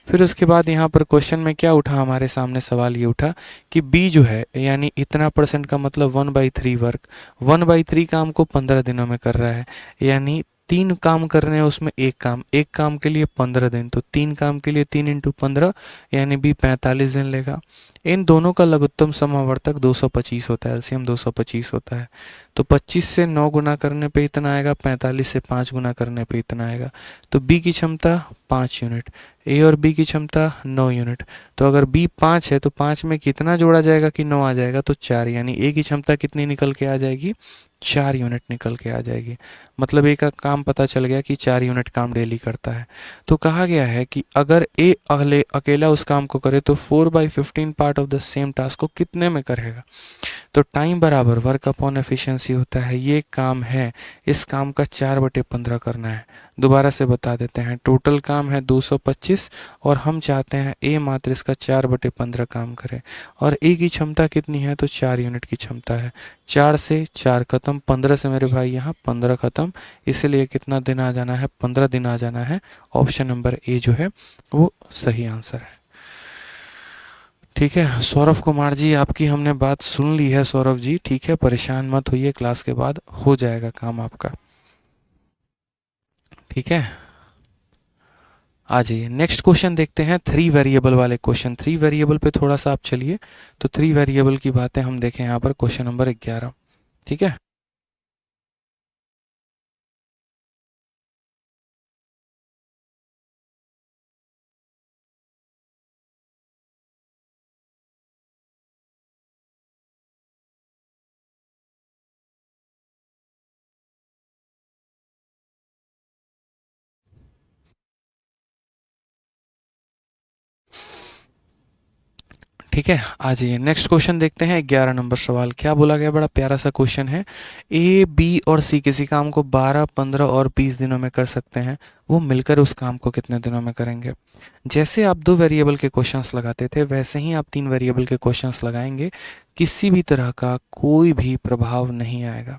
फिर उसके बाद यहाँ पर क्वेश्चन में क्या उठा, हमारे सामने सवाल ये उठा कि बी जो है, यानी इतना परसेंट का मतलब 1/3 वर्क, 1/3 काम को 15 दिनों में कर रहा है, यानी 3 काम कर रहे हैं उसमें एक काम के लिए 15 दिन, तो 3 काम के लिए 3 × 15, यानी भी 45 दिन लेगा। इन दोनों का लघुत्तम समावर्तक 225 होता है, एलसीएम 225 होता है। तो 25 से 9 गुना करने पे इतना आएगा, 45 से 5 गुना करने पे इतना आएगा। तो बी की क्षमता 5 यूनिट, ए और बी की क्षमता 9 यूनिट। तो अगर बी 5 है तो 5 में कितना जोड़ा जाएगा कि 9 आ जाएगा, तो 4, यानी ए की क्षमता कितनी निकल के आ जाएगी, 4 यूनिट निकल के आ जाएगी। मतलब ए का काम पता चल गया कि 4 यूनिट काम डेली करता है। तो कहा गया है कि अगर ए अकेला उस काम को करे तो 4/15 part of the same task को कितने में करेगा। तो टाइम बराबर वर्क अपॉन एफिशिएंसी होता है, ये काम है, इस काम का 4/15 करना है। दोबारा से बता देते हैं, टोटल काम है 225 और हम चाहते हैं ए मात्र इसका 4/15 काम करे। और ए की क्षमता कितनी है, तो 4 यूनिट की क्षमता है। 4 से 4 खत्म, 15 से मेरे भाई यहाँ 15 खत्म, इसलिए कितना दिन आ जाना है, 15 दिन आ जाना है। ऑप्शन नंबर ए जो है वो सही आंसर है। ठीक है सौरभ कुमार जी, आपकी हमने बात सुन ली है सौरभ जी, ठीक है, परेशान मत होइए, क्लास के बाद हो जाएगा काम आपका, ठीक है। आ जाइए, नेक्स्ट क्वेश्चन देखते हैं, 3 वेरिएबल वाले क्वेश्चन। 3 वेरिएबल पे थोड़ा सा आप चलिए, तो 3 वेरिएबल की बातें हम देखें यहाँ पर, क्वेश्चन नंबर 11, ठीक है। ठीक है, आ जाइए नेक्स्ट क्वेश्चन देखते हैं। 11 नंबर सवाल क्या बोला गया, बड़ा प्यारा सा क्वेश्चन है। ए, बी और सी किसी काम को 12, 15 और 20 दिनों में कर सकते हैं, वो मिलकर उस काम को कितने दिनों में करेंगे। जैसे आप 2 वेरिएबल के क्वेश्चंस लगाते थे, वैसे ही आप 3 वेरिएबल के क्वेश्चंस लगाएंगे, किसी भी तरह का कोई भी प्रभाव नहीं आएगा।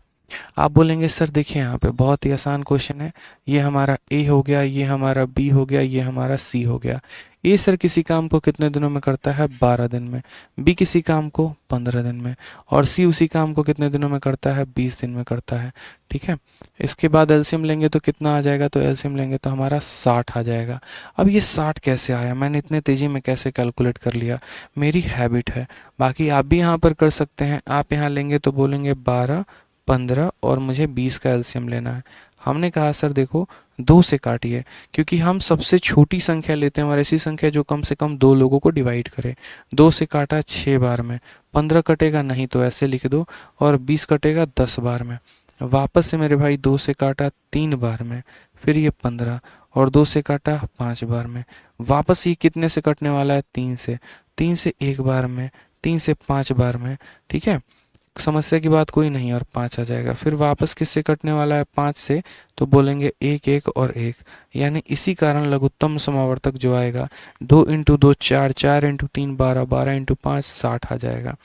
आप बोलेंगे सर देखिए यहाँ पे बहुत ही आसान क्वेश्चन है, ये हमारा ए हो गया, ये हमारा बी हो गया, ये हमारा सी हो गया। ए सर किसी काम को कितने दिनों में करता है, 12 दिन में। बी किसी काम को 15 दिन में। और सी उसी काम को कितने दिनों में करता है, 20 दिन में करता है। ठीक है, इसके बाद एलसीएम लेंगे तो कितना आ जाएगा, तो एलसीएम लेंगे तो हमारा 60 आ जाएगा। अब ये 60 कैसे आया, मैंने इतने तेज़ी में कैसे कैलकुलेट कर लिया, मेरी हैबिट है। बाकी आप भी यहाँ पर कर सकते हैं। आप यहाँ लेंगे तो बोलेंगे 12, 15 और मुझे 20 का एलसीएम लेना है। हमने कहा सर देखो 2 से काटिए, क्योंकि हम सबसे छोटी संख्या लेते हैं और ऐसी संख्या जो कम से कम 2 लोगों को डिवाइड करे। 2 से काटा 6 बार में, 15 कटेगा नहीं तो ऐसे लिख दो, और 20 कटेगा 10 बार में। वापस से मेरे भाई 2 से काटा 3 बार में, फिर ये 15, और 2 से काटा 5 बार में। वापस ये कितने से कटने वाला है, 3 से। 3 से 1 बार में, 3 से 5 बार में। ठीक है, समस्या की बात कोई नहीं, और 5 आ जाएगा। फिर वापस किससे कटने वाला है, 5 से, तो बोलेंगे 1, 1 और 1। यानी इसी कारण लघुत्तम समावर्तक जो आएगा, 2 इंटू 2 4, 4 इंटू 3 12, 12 इंटू 5 60 आ जाएगा।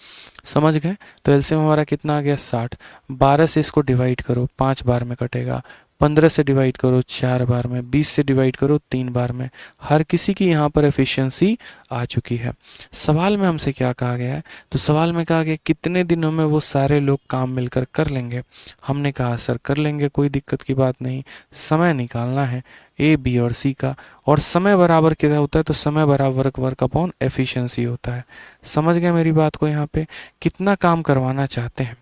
समझ गए, तो एलसीएम हमारा कितना आ गया, 60। 12 से इसको डिवाइड करो, 5 बार में कटेगा। 15 से डिवाइड करो 4 बार में, 20 से डिवाइड करो 3 बार में। हर किसी की यहाँ पर एफिशिएंसी आ चुकी है। सवाल में हमसे क्या कहा गया है, तो सवाल में कहा गया कितने दिनों में वो सारे लोग काम मिलकर कर लेंगे। हमने कहा सर कर लेंगे, कोई दिक्कत की बात नहीं। समय निकालना है ए, बी और सी का, और समय बराबर क्या होता है, तो समय बराबर वर्क अपॉन एफिशिएंसी होता है। समझ गए मेरी बात को, यहाँ पे कितना काम करवाना चाहते हैं,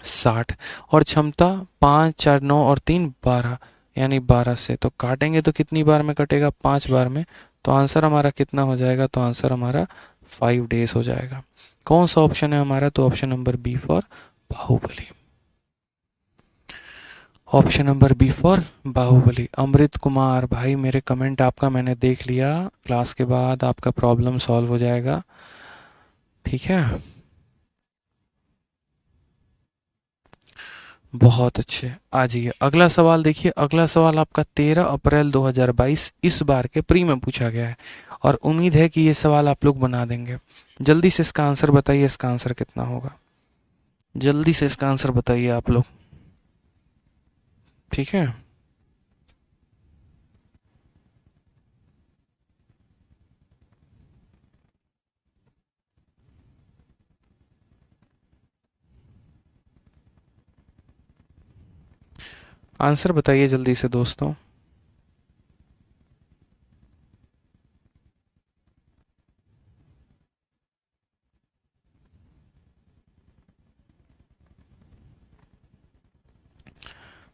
60, और क्षमता 5, 4, 9 और 3 12, यानी 12 से तो काटेंगे तो कितनी बार में कटेगा, 5 बार में। तो आंसर हमारा कितना हो जाएगा, तो आंसर हमारा 5 डेज हो जाएगा। कौन सा ऑप्शन है हमारा, तो option number B for Baahubali. Option number B for Baahubali. Amrit Kumar भाई, मेरे कमेंट आपका मैंने देख लिया, क्लास के बाद आपका प्रॉब्लम सॉल्व हो जाएगा। ठीक है, बहुत अच्छे। आ जाइए अगला सवाल देखिए। अगला सवाल आपका 13 अप्रैल 2022 इस बार के प्री में पूछा गया है, और उम्मीद है कि ये सवाल आप लोग बना देंगे। जल्दी से इसका आंसर बताइए, इसका आंसर कितना होगा, जल्दी से इसका आंसर बताइए आप लोग। ठीक है, आंसर बताइए जल्दी से दोस्तों।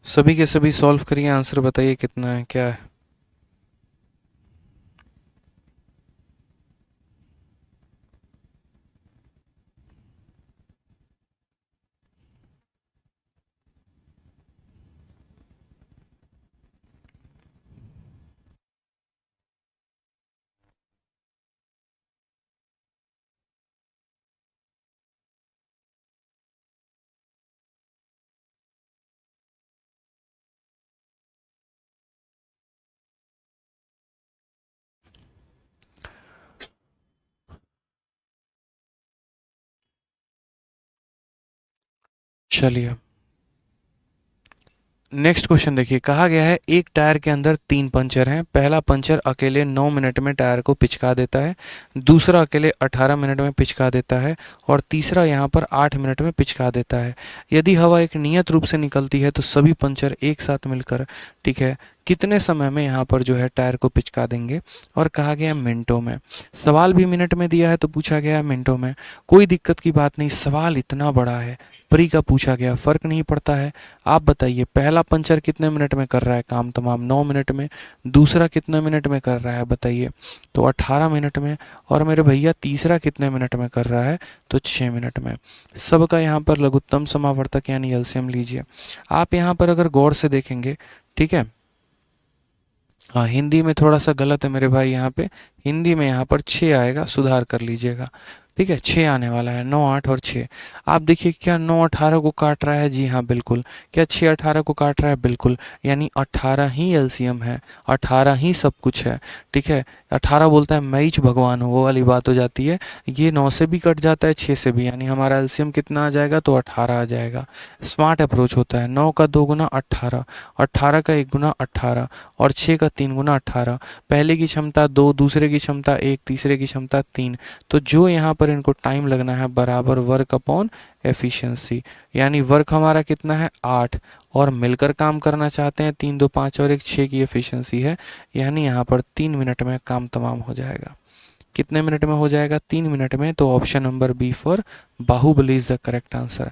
सभी के सभी सॉल्व करिए, आंसर बताइए कितना है, क्या है। चलिए नेक्स्ट क्वेश्चन देखिए। कहा गया है एक टायर के अंदर 3 पंचर हैं। पहला पंचर अकेले 9 मिनट में टायर को पिचका देता है, दूसरा अकेले 18 मिनट में पिचका देता है, और तीसरा यहाँ पर 8 मिनट में पिचका देता है। यदि हवा एक नियत रूप से निकलती है तो सभी पंचर एक साथ मिलकर, ठीक है, कितने समय में यहाँ पर जो है टायर को पिचका देंगे। और कहा गया मिनटों में। सवाल भी मिनट में दिया है तो पूछा गया है मिनटों में। कोई दिक्कत की बात नहीं, सवाल इतना बड़ा है, प्री का पूछा गया, फर्क नहीं पड़ता है। आप बताइए पहला पंचर कितने मिनट में कर रहा है काम तमाम, 9 मिनट में। दूसरा कितने मिनट में कर रहा है बताइए, तो 18 मिनट में। और मेरे भैया तीसरा कितने मिनट में कर रहा है, तो 6 मिनट में। सबका यहाँ पर लघुत्तम समावर्तक यानी एलसीएम लीजिए। आप यहाँ पर अगर गौर से देखेंगे, ठीक है, हाँ हिंदी में थोड़ा सा गलत है मेरे भाई, यहाँ पे हिंदी में यहाँ पर 6 आएगा, सुधार कर लीजिएगा। ठीक है, 6 आने वाला है, 9, 8 और 6। आप देखिए क्या 9 18 को काट रहा है? जी हाँ बिल्कुल। क्या 6 18 को काट रहा है? बिल्कुल। यानी 18 ही एलसीएम है, 18 ही सब कुछ है। ठीक है, 18 बोलता है मैं ही भगवान हूँ, वो वाली बात हो जाती है। ये 9 से भी कट जाता है, 6 से भी, यानी हमारा एलसीएम कितना आ जाएगा? तो 18 आ जाएगा। स्मार्ट अप्रोच होता है। 9 का 2 गुना 18, 18 का 1 गुना 18 और 6 का 3 गुना 18। पहले की क्षमता 2, दूसरे की क्षमता 1, तीसरे की क्षमता 3। तो जो यहाँ पर इनको टाइम लगना है बराबर वर्क अपॉन एफिशिएंसी, यानी वर्क हमारा कितना है? 8, और मिलकर काम करना चाहते हैं 3 2 5 और 1 6 की एफिशिएंसी है, यानी यहाँ पर 3 मिनट में काम तमाम हो जाएगा। कितने मिनट में हो जाएगा? 3 मिनट में। तो option number B for Baahubali is the correct answer.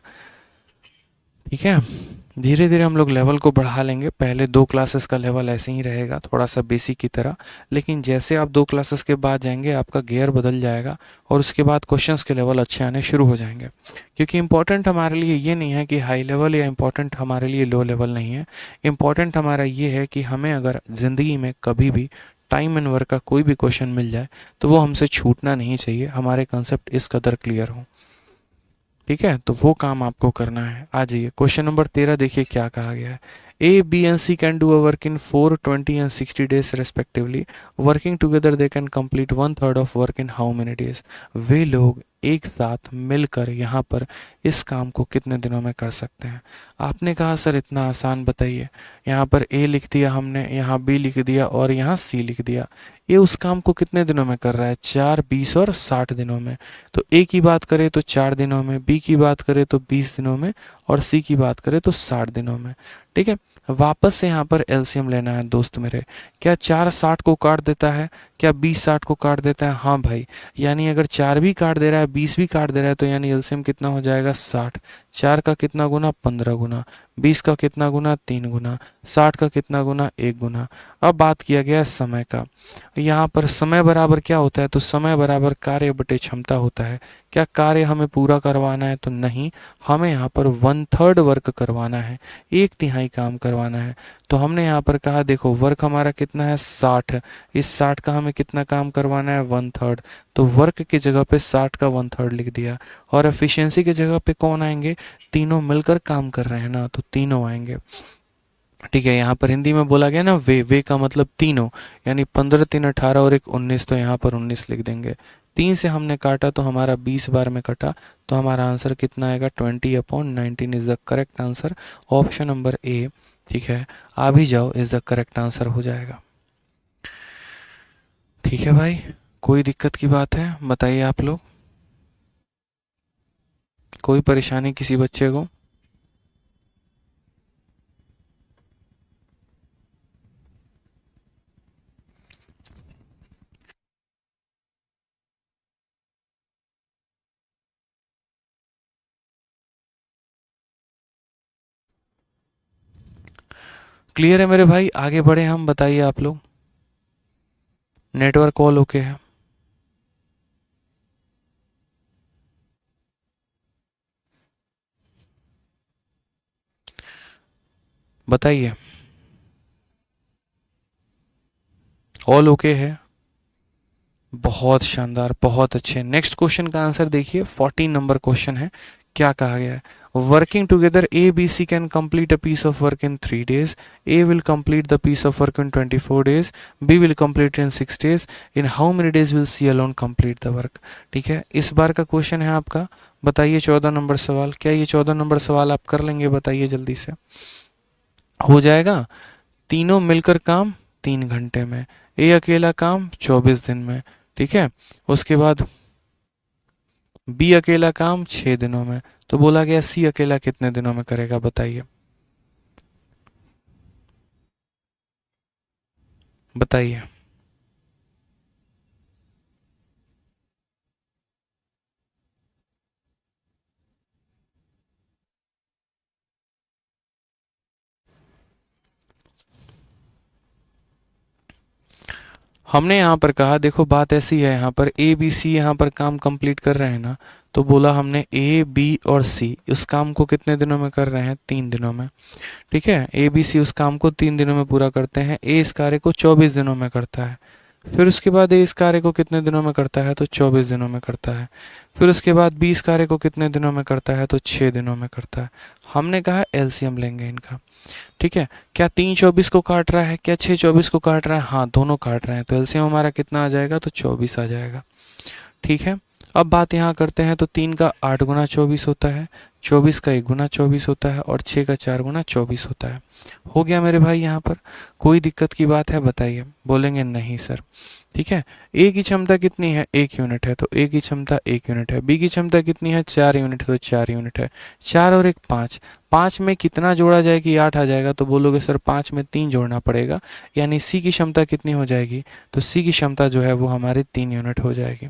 ठीक है, धीरे धीरे हम लोग लेवल को बढ़ा लेंगे। पहले 2 क्लासेस का लेवल ऐसे ही रहेगा, थोड़ा सा बेसिक की तरह, लेकिन जैसे आप 2 क्लासेस के बाद जाएंगे आपका गियर बदल जाएगा और उसके बाद क्वेश्चंस के लेवल अच्छे आने शुरू हो जाएंगे। क्योंकि इंपॉर्टेंट हमारे लिए ये नहीं है कि हाई लेवल, या इंपॉर्टेंट हमारे लिए लो लेवल नहीं है। इंपॉर्टेंट हमारा ये है कि हमें अगर ज़िंदगी में कभी भी टाइम एंड वर्क का कोई भी क्वेश्चन मिल जाए तो वो हमसे छूटना नहीं चाहिए, हमारे कंसेप्ट इस कदर क्लियर हो। ठीक है, तो वो काम आपको करना है। आ जाइए क्वेश्चन नंबर 13, देखिए क्या कहा गया है। A B and C can do a work in 4 20 and 60 days respectively. Working together they can complete 1/3 of work in how many days. वे लोग एक साथ मिलकर यहाँ पर इस काम को कितने दिनों में कर सकते हैं? आपने कहा सर इतना आसान बताइए। यहाँ पर ए लिख दिया हमने, यहाँ बी लिख दिया और यहाँ सी लिख दिया। ये उस काम को कितने दिनों में कर रहा है? 4, 20 और 60 दिनों में। तो ए की बात करें तो 4 दिनों में, बी की बात करें तो 20 दिनों में, और सी की बात करें तो 60 दिनों में। ठीक है, वापस से यहाँ पर एलसीएम लेना है दोस्त मेरे। क्या 4 60 को काट देता है? क्या 20 60 को काट देता है? हाँ भाई, यानी अगर 4 भी काट दे रहा है, 20 भी काट दे रहा है, तो यानी एलसीएम कितना हो जाएगा? 60। 4 का कितना गुना? 15 गुना। 20 का कितना गुना? 3 गुना। 60 का कितना गुना? 1 गुना। अब बात किया गया समय का। यहाँ पर समय बराबर क्या होता है? तो समय बराबर कार्य बटे क्षमता होता है। क्या कार्य हमें पूरा करवाना है? तो नहीं, हमें यहाँ पर 1/3 वर्क करवाना है, 1/3 काम करवाना है। तो हमने यहाँ पर कहा देखो वर्क हमारा कितना है? 60। इस 60 का हमें कितना काम करवाना है? 1/3। तो वर्क की जगह पे 60 का 1/3 लिख दिया। और एफिशिएंसी की जगह पे कौन आएंगे? तीनों मिलकर काम कर रहे हैं ना, तो तीनों आएंगे। ठीक है, यहाँ पर हिंदी में बोला गया ना वे का मतलब तीनों, यानी 15 3 18 और 1 19, तो यहाँ पर 19 लिख देंगे। 3 से हमने काटा तो हमारा 20 बार में कटा, तो हमारा आंसर कितना आएगा? 20/19 is the correct answer. Option number A. ठीक है, आ भी जाओ, इज द करेक्ट आंसर हो जाएगा। ठीक है भाई, कोई दिक्कत की बात है बताइए आप लोग, कोई परेशानी किसी बच्चे को? क्लियर है मेरे भाई, आगे बढ़े हम, बताइए आप लोग। नेटवर्क कॉल ओके है? बताइए, ऑल ओके है? बहुत शानदार, बहुत अच्छे। नेक्स्ट क्वेश्चन का आंसर देखिए, 14 नंबर क्वेश्चन है। क्या कहा गया है? Working together a b c can complete a piece of work in 3 days. A will complete the piece of work in 24 days. B will complete in 6 days. In how many days will c alone complete the work? ठीक है, इस बार का question है आपका। बताइए 14 number सवाल, क्या ये 14 नंबर सवाल आप कर लेंगे? बताइए जल्दी से। हो जाएगा? तीनों मिलकर काम 3 घंटे में, ए अकेला काम 24 दिन में। ठीक है, उसके बाद बी अकेला काम 6 दिनों में। तो बोला गया सी अकेला कितने दिनों में करेगा? बताइए, बताइए। हमने यहाँ पर कहा देखो बात ऐसी है, यहाँ पर ए बी सी यहाँ पर काम कंप्लीट कर रहे हैं ना, तो बोला हमने ए बी और सी इस काम को कितने दिनों में कर रहे हैं? 3 दिनों में। ठीक है, ए बी सी उस काम को 3 दिनों में पूरा करते हैं, ए इस कार्य को 24 दिनों में करता है। फिर उसके बाद ए इस कार्य को कितने दिनों में करता है, तो 24 दिनों में करता है। फिर उसके बाद बी इस कार्य को कितने दिनों में करता है, तो 6 दिनों में करता है। हमने कहा एलसीएम लेंगे इनका, ठीक है। क्या 3 24 को काट रहा है, क्या 6 24 को काट रहा है, हाँ दोनों काट रहे हैं, तो एलसीएम हमारा कितना आ जाएगा, तो 24 आ जाएगा, ठीक है। अब बात यहाँ करते हैं, तो 3 का 8 गुना 24 होता है, 24 का 1 गुना 24 होता है, और 6 का 4 गुना 24 होता है। हो गया मेरे भाई, यहाँ पर कोई दिक्कत की बात है बताइए, बोलेंगे नहीं सर, ठीक है। ए की क्षमता कितनी है, 1 यूनिट है, तो ए की क्षमता 1 यूनिट है। बी की क्षमता कितनी है, 4 यूनिट है, तो 4 यूनिट है। 4 और 1 5, 5 में कितना जोड़ा जाए कि 8 आ जाएगा, तो बोलोगे सर 5 में 3 जोड़ना पड़ेगा, यानी सी की क्षमता कितनी हो जाएगी, तो सी की क्षमता जो है वो हमारी 3 यूनिट हो जाएगी।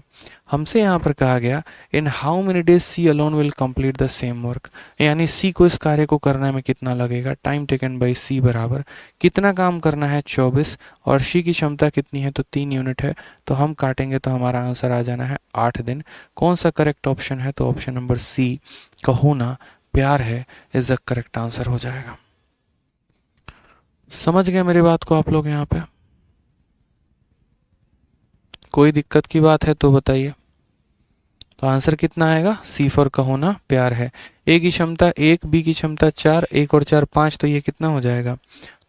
हमसे यहाँ पर कहा गया in how many days C alone will complete the same work, यानी सी को इस कार्य को करने में कितना लगेगा, टाइम टेकन बाई सी बराबर कितना काम करना है, 24, और सी की क्षमता कितनी है, तो 3 यूनिट है। तो हम काटेंगे तो हमारा आंसर आ जाना है 8 दिन। कौन सा करेक्ट ऑप्शन है, तो ऑप्शन नंबर सी का होना प्यार है इज द करेक्ट आंसर हो जाएगा। समझ गए मेरी बात को आप लोग यहाँ पे, कोई दिक्कत की बात है तो बताइए। तो आंसर कितना आएगा, सी फॉर का होना प्यार है। ए की क्षमता 1, बी की क्षमता 4, 1 और 4 5, तो ये कितना हो जाएगा,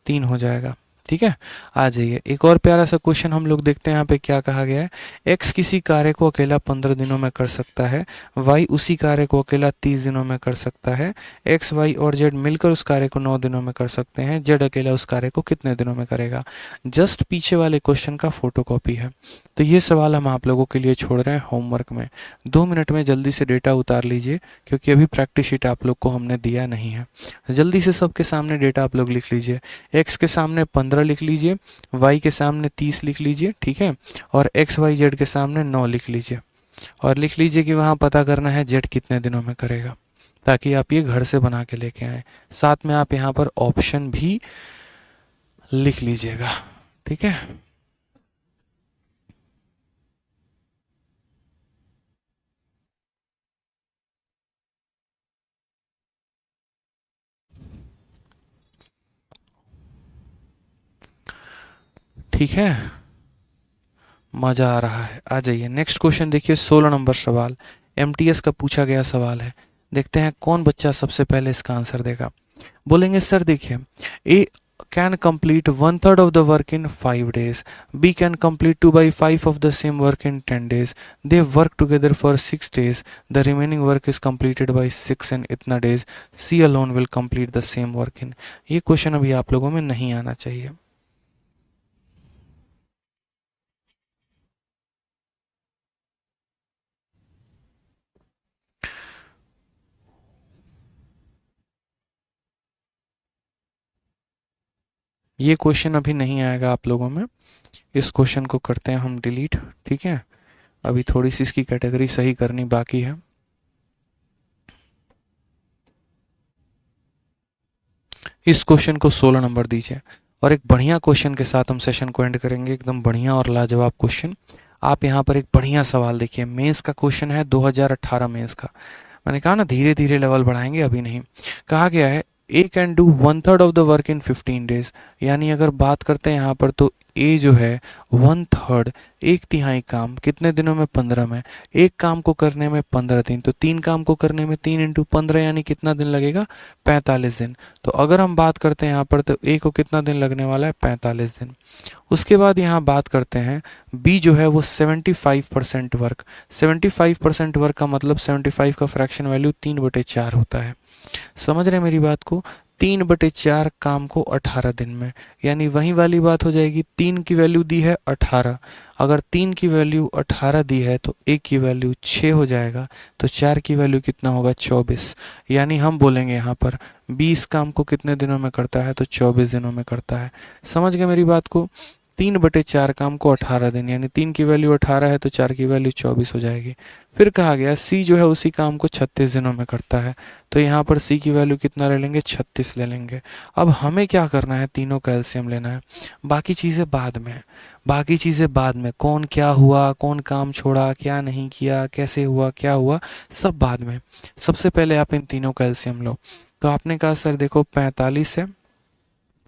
3 हो जाएगा, ठीक है। आ जाइए एक और प्यारा सा क्वेश्चन हम लोग देखते हैं यहाँ पे क्या कहा गया है। एक्स किसी कार्य को अकेला 15 दिनों में कर सकता है, वाई उसी कार्य को अकेला 30 दिनों में कर सकता है, एक्स वाई और जेड मिलकर उस कार्य को 9 दिनों में कर सकते हैं, जेड अकेला उस कार्य को कितने दिनों में करेगा। जस्ट पीछे वाले क्वेश्चन का फोटोकॉपी है। तो ये सवाल हम आप लोगों के लिए छोड़ रहे हैं होमवर्क में। 2 मिनट में जल्दी से डेटा उतार लीजिए, क्योंकि अभी प्रैक्टिस शीट आप लोग को हमने दिया नहीं है। जल्दी से सबके सामने डेटा आप लोग लिख लीजिए। एक्स के सामने 15 लिख लीजिए, वाई के सामने 30 लिख लीजिए, ठीक है, और एक्स वाई जेड के सामने 9 लिख लीजिए, और लिख लीजिए कि वहाँ पता करना है जेड कितने दिनों में करेगा, ताकि आप ये घर से बना के लेके आए। साथ में आप यहाँ पर ऑप्शन भी लिख लीजिएगा, ठीक है। ठीक है, मज़ा आ रहा है, आ जाइए नेक्स्ट क्वेश्चन देखिए। 16 नंबर सवाल एमटीएस का पूछा गया सवाल है। देखते हैं कौन बच्चा सबसे पहले इसका आंसर देगा। बोलेंगे सर देखिए, ए can complete 1/3 of the work in 5 days, B can complete 2/5 of the same work in 10 days, they work together for 6 days, the remaining work is completed by 6 in इतना days, C alone will complete the same work in। ये question अभी आप लोगों में नहीं आना चाहिए। ये क्वेश्चन अभी नहीं आएगा आप लोगों में, इस क्वेश्चन को करते हैं हम डिलीट, ठीक है। अभी थोड़ी सी इसकी कैटेगरी सही करनी बाकी है। इस क्वेश्चन को 16 नंबर दीजिए, और एक बढ़िया क्वेश्चन के साथ हम सेशन को एंड करेंगे, एकदम बढ़िया और लाजवाब क्वेश्चन। आप यहाँ पर एक बढ़िया सवाल देखिए, मेंस का क्वेश्चन है, 2018 मेंस का। मैंने कहा ना धीरे धीरे लेवल बढ़ाएंगे, अभी नहीं। कहा गया है A can do 1/3 of the work in 15 days, यानी अगर बात करते हैं यहाँ पर, तो ए जो है 1/3, 1/3 काम कितने दिनों में, 15 में। एक काम को करने में 15 दिन, तो 3 काम को करने में 3 × 15 यानी कितना दिन लगेगा, 45 दिन। तो अगर हम बात करते हैं यहाँ पर, तो ए को कितना दिन लगने वाला है, 45 दिन। उसके बाद यहाँ बात करते हैं बी जो है वो 75% वर्क, 75% वर्क का मतलब 75 का फ्रैक्शन वैल्यू 3/4 होता है। समझ रहे हैं मेरी बात को, 3/4 काम को 18 दिन में, यानी वही वाली बात हो जाएगी। 3 की वैल्यू दी है 18, अगर 3 की वैल्यू 18 दी है तो 1 की वैल्यू 6 हो जाएगा, तो 4 की वैल्यू कितना होगा, 24। यानी हम बोलेंगे यहाँ पर 20 काम को कितने दिनों में करता है, तो 24 दिनों में करता है। समझ गए मेरी बात को, 3/4 काम को 18 दिन, यानी 3 की वैल्यू 18 है तो 4 की वैल्यू 24 हो जाएगी। फिर कहा गया सी जो है उसी काम को 36 दिनों में करता है, तो यहाँ पर सी की वैल्यू कितना ले लेंगे, 36 ले लेंगे। अब हमें क्या करना है, तीनों का एलसीएम लेना है, बाकी चीज़ें बाद में। बाकी चीज़ें बाद में, कौन क्या हुआ, कौन काम छोड़ा, क्या नहीं किया, कैसे हुआ, क्या हुआ, सब बाद में। सबसे पहले आप इन तीनों का एलसीएम लो। तो आपने कहा सर देखो 45 है,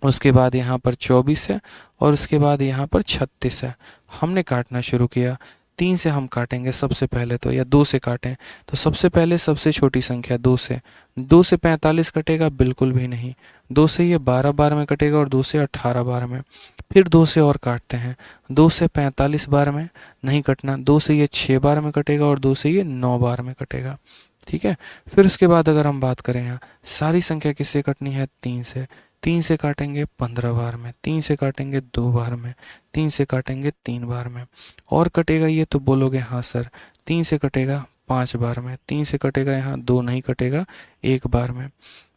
उसके बाद यहाँ पर 24 है, और उसके बाद यहाँ पर 36 है। हमने काटना शुरू किया। 3 से हम काटेंगे सबसे पहले तो, या 2 से काटें तो सबसे पहले सबसे छोटी संख्या 2 से। 2 से 45 कटेगा, बिल्कुल भी नहीं। 2 से ये 12 बार में कटेगा और 2 से 18 बार में। फिर 2 से और काटते हैं, 2 से 45 बार में नहीं कटना। 2 से ये 6 बार में कटेगा और 2 से ये 9 बार में कटेगा। ठीक है। फिर उसके बाद अगर हम बात करें यहाँ सारी संख्या किससे कटनी है, 3 से। 3 से काटेंगे 15 बार में, 3 से काटेंगे 2 बार में, 3 से काटेंगे 3 बार में। और कटेगा ये तो बोलोगे हाँ सर 3 से कटेगा 5 बार में, 3 से कटेगा यहाँ 2 नहीं कटेगा 1 बार में।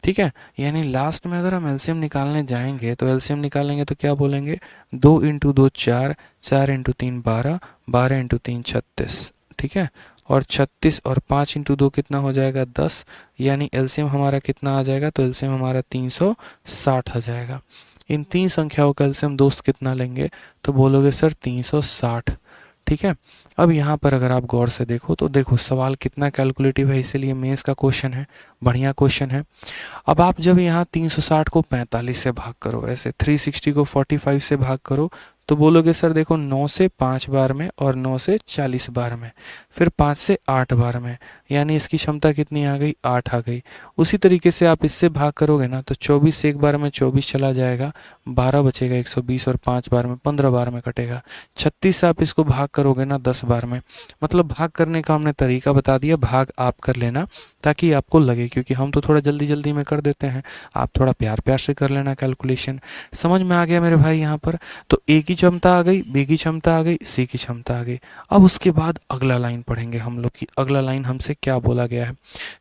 ठीक है। यानी लास्ट में अगर हम एलसीएम निकालने जाएंगे तो एलसीएम निकालेंगे तो क्या बोलेंगे, 2 इंटू 2 4, 4 इंटू 3 12, 12 इंटू 3 36। ठीक है। और 36 और 5 इंटू 2 कितना हो जाएगा, 10। यानी एलसीएम हमारा कितना आ जाएगा, तो एलसीएम हमारा 360 आ जाएगा। इन 3 संख्याओं का एलसीएम दोस्त कितना लेंगे, तो बोलोगे सर 360। ठीक है। अब यहाँ पर अगर आप गौर से देखो तो देखो सवाल कितना कैलकुलेटिव है, इसीलिए मेंस का क्वेश्चन है, बढ़िया क्वेश्चन है। अब आप जब यहाँ 360 को 45 से भाग करो, ऐसे 360 को 45 से भाग करो, तो बोलोगे सर देखो 9 से 5 बार में और 9 से 40 बार में, फिर 5 से 8 बार में, यानी इसकी क्षमता कितनी आ गई, 8 आ गई। उसी तरीके से आप इससे भाग करोगे ना तो 24 से एक बार में 24 चला जाएगा, 12 बचेगा 120 और 5 बार में 15 बार में कटेगा। 36 से आप इसको भाग करोगे ना 10 बार में, मतलब भाग करने का हमने तरीका बता दिया, भाग आप कर लेना ताकि आपको लगे, क्योंकि हम तो थोड़ा जल्दी जल्दी में कर देते हैं, आप थोड़ा प्यार प्यार से कर लेना कैलकुलेशन। समझ में आ गया मेरे भाई यहाँ पर। तो ए की क्षमता आ गई, बी की क्षमता आ गई, सी की क्षमता आ गई। अब उसके बाद अगला लाइन पढ़ेंगे हम लोग की अगला लाइन हमसे क्या बोला गया है।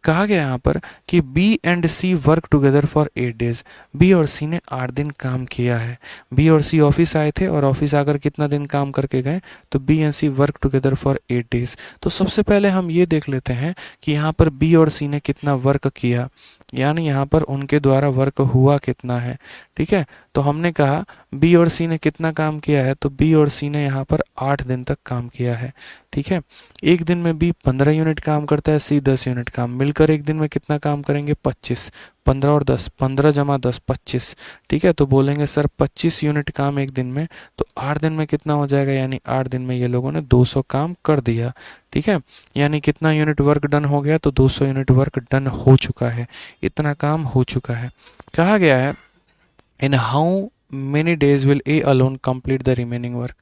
कहा गया यहाँ पर कि b and c work together for 8 days. B और सी ने 8 दिन काम किया है। बी और सी ऑफिस आए थे और ऑफिस आकर कितना दिन काम करके गए, तो b and c work together for 8 days. तो सबसे पहले हम ये देख लेते हैं कि यहाँ पर बी और सी ने कितना वर्क किया, यानी यहाँ पर उनके द्वारा वर्क हुआ कितना है। ठीक है। तो हमने कहा बी और सी ने कितना काम किया है, तो बी और सी ने यहाँ पर 8 दिन तक काम किया है। ठीक है। एक दिन में बी 15 यूनिट काम करता है, सी 10 यूनिट काम, मिलकर एक दिन में कितना काम करेंगे, 25। 15 और 10, 15 जमा 10 25। ठीक है। तो बोलेंगे सर 25 यूनिट काम एक दिन में, तो 8 दिन में कितना हो जाएगा, यानी 8 दिन में ये लोगों ने 200 काम कर दिया। ठीक है। यानी कितना यूनिट वर्क डन हो गया, तो 200 यूनिट वर्क डन हो चुका है, इतना काम हो चुका है। कहा गया है in how many days will A alone complete the remaining work.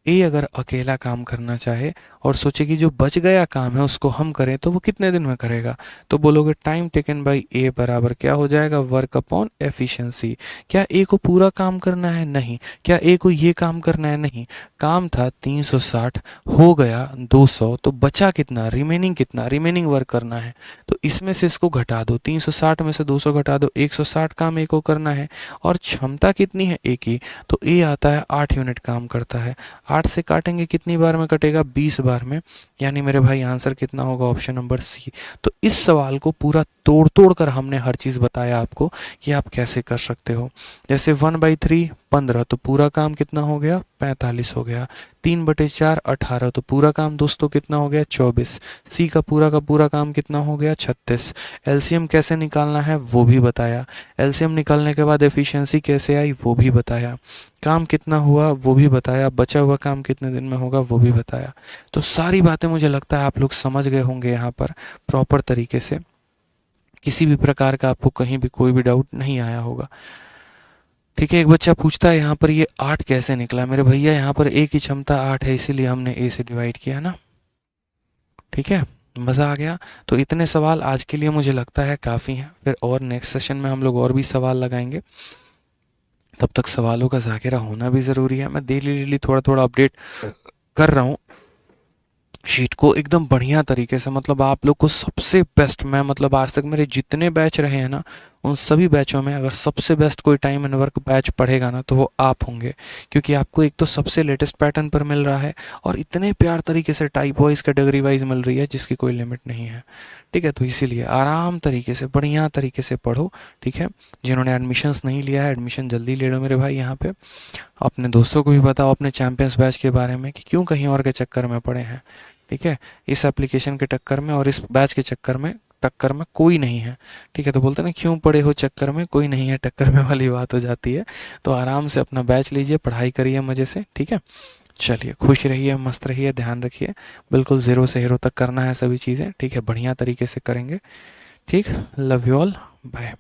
A अगर अकेला काम करना चाहे और सोचे कि जो बच गया काम है उसको हम करें, तो वो कितने दिन में करेगा, तो बोलोगे टाइम टेकन बाय ए बराबर क्या हो जाएगा, वर्क अपॉन एफिशिएंसी। क्या ए को पूरा काम करना है, नहीं। क्या ए को ये काम करना है, नहीं। काम था 360, हो गया 200, तो बचा कितना, रिमेनिंग कितना, रिमेनिंग वर्क करना है। तो इसमें से इसको घटा दो, 360 में से 200 घटा दो, 160 काम ए को करना है। और क्षमता कितनी है ए की, तो ए आता है 8 यूनिट काम करता है। 8 से काटेंगे कितनी बार में कटेगा, 20 बार में। यानी मेरे भाई आंसर कितना होगा, ऑप्शन नंबर सी। तो इस सवाल को पूरा तोड़ तोड़ कर हमने हर चीज़ बताया आपको कि आप कैसे कर सकते हो। जैसे 1/3 15, तो पूरा काम कितना हो गया, 45 हो गया। 3/4 18, तो पूरा काम दोस्तों कितना हो गया, 24। सी का पूरा काम कितना हो गया, 36। एलसीएम कैसे निकालना है वो भी बताया। एलसीएम निकालने के बाद एफिशिएंसी कैसे आई वो भी बताया। काम कितना हुआ वो भी बताया, बचा हुआ काम कितने दिन में होगा वो भी बताया। तो सारी बातें मुझे लगता है आप लोग समझ गए होंगे यहाँ पर प्रॉपर तरीके से, किसी भी प्रकार का आपको कहीं भी कोई भी डाउट नहीं आया होगा। ठीक है। एक बच्चा पूछता है यहाँ पर ये 8 कैसे निकला, मेरे भैया यहाँ पर ए की क्षमता 8 है, इसीलिए हमने ए से डिवाइड किया ना। ठीक है। मज़ा आ गया। तो इतने सवाल आज के लिए मुझे लगता है काफ़ी हैं, फिर और नेक्स्ट सेशन में हम लोग और भी सवाल लगाएंगे। तब तक सवालों का ज़ाकिरा होना भी ज़रूरी है। मैं डेली थोड़ा थोड़ा अपडेट कर रहा हूँ शीट को एकदम बढ़िया तरीके से, मतलब आप लोग को सबसे बेस्ट, मैं मतलब आज तक मेरे जितने बैच रहे हैं ना उन सभी बैचों में अगर सबसे बेस्ट कोई टाइम एंड वर्क बैच पढ़ेगा ना तो वो आप होंगे, क्योंकि आपको एक तो सबसे लेटेस्ट पैटर्न पर मिल रहा है और इतने प्यार तरीके से टाइप वाइज कैटेगरी वाइज मिल रही है जिसकी कोई लिमिट नहीं है। ठीक है। तो इसीलिए आराम तरीके से बढ़िया तरीके से पढ़ो। ठीक है। जिन्होंने एडमिशन्स नहीं लिया है एडमिशन जल्दी ले लो मेरे भाई यहाँ पे। अपने दोस्तों को भी बताओ अपने चैंपियंस बैच के बारे में कि क्यों कहीं और के चक्कर में पड़े हैं। ठीक है। इस एप्लीकेशन के टक्कर में और इस बैच के चक्कर में टक्कर में कोई नहीं है। ठीक है। तो बोलते हैं ना क्यों पड़े हो चक्कर में, कोई नहीं है टक्कर में वाली बात हो जाती है। तो आराम से अपना बैच लीजिए, पढ़ाई करिए मज़े से। ठीक है। चलिए, खुश रहिए, मस्त रहिए, ध्यान रखिए। बिल्कुल ज़ीरो से हीरो तक करना है सभी चीज़ें, ठीक है? बढ़िया तरीके से करेंगे, ठीक? Love you all, bye.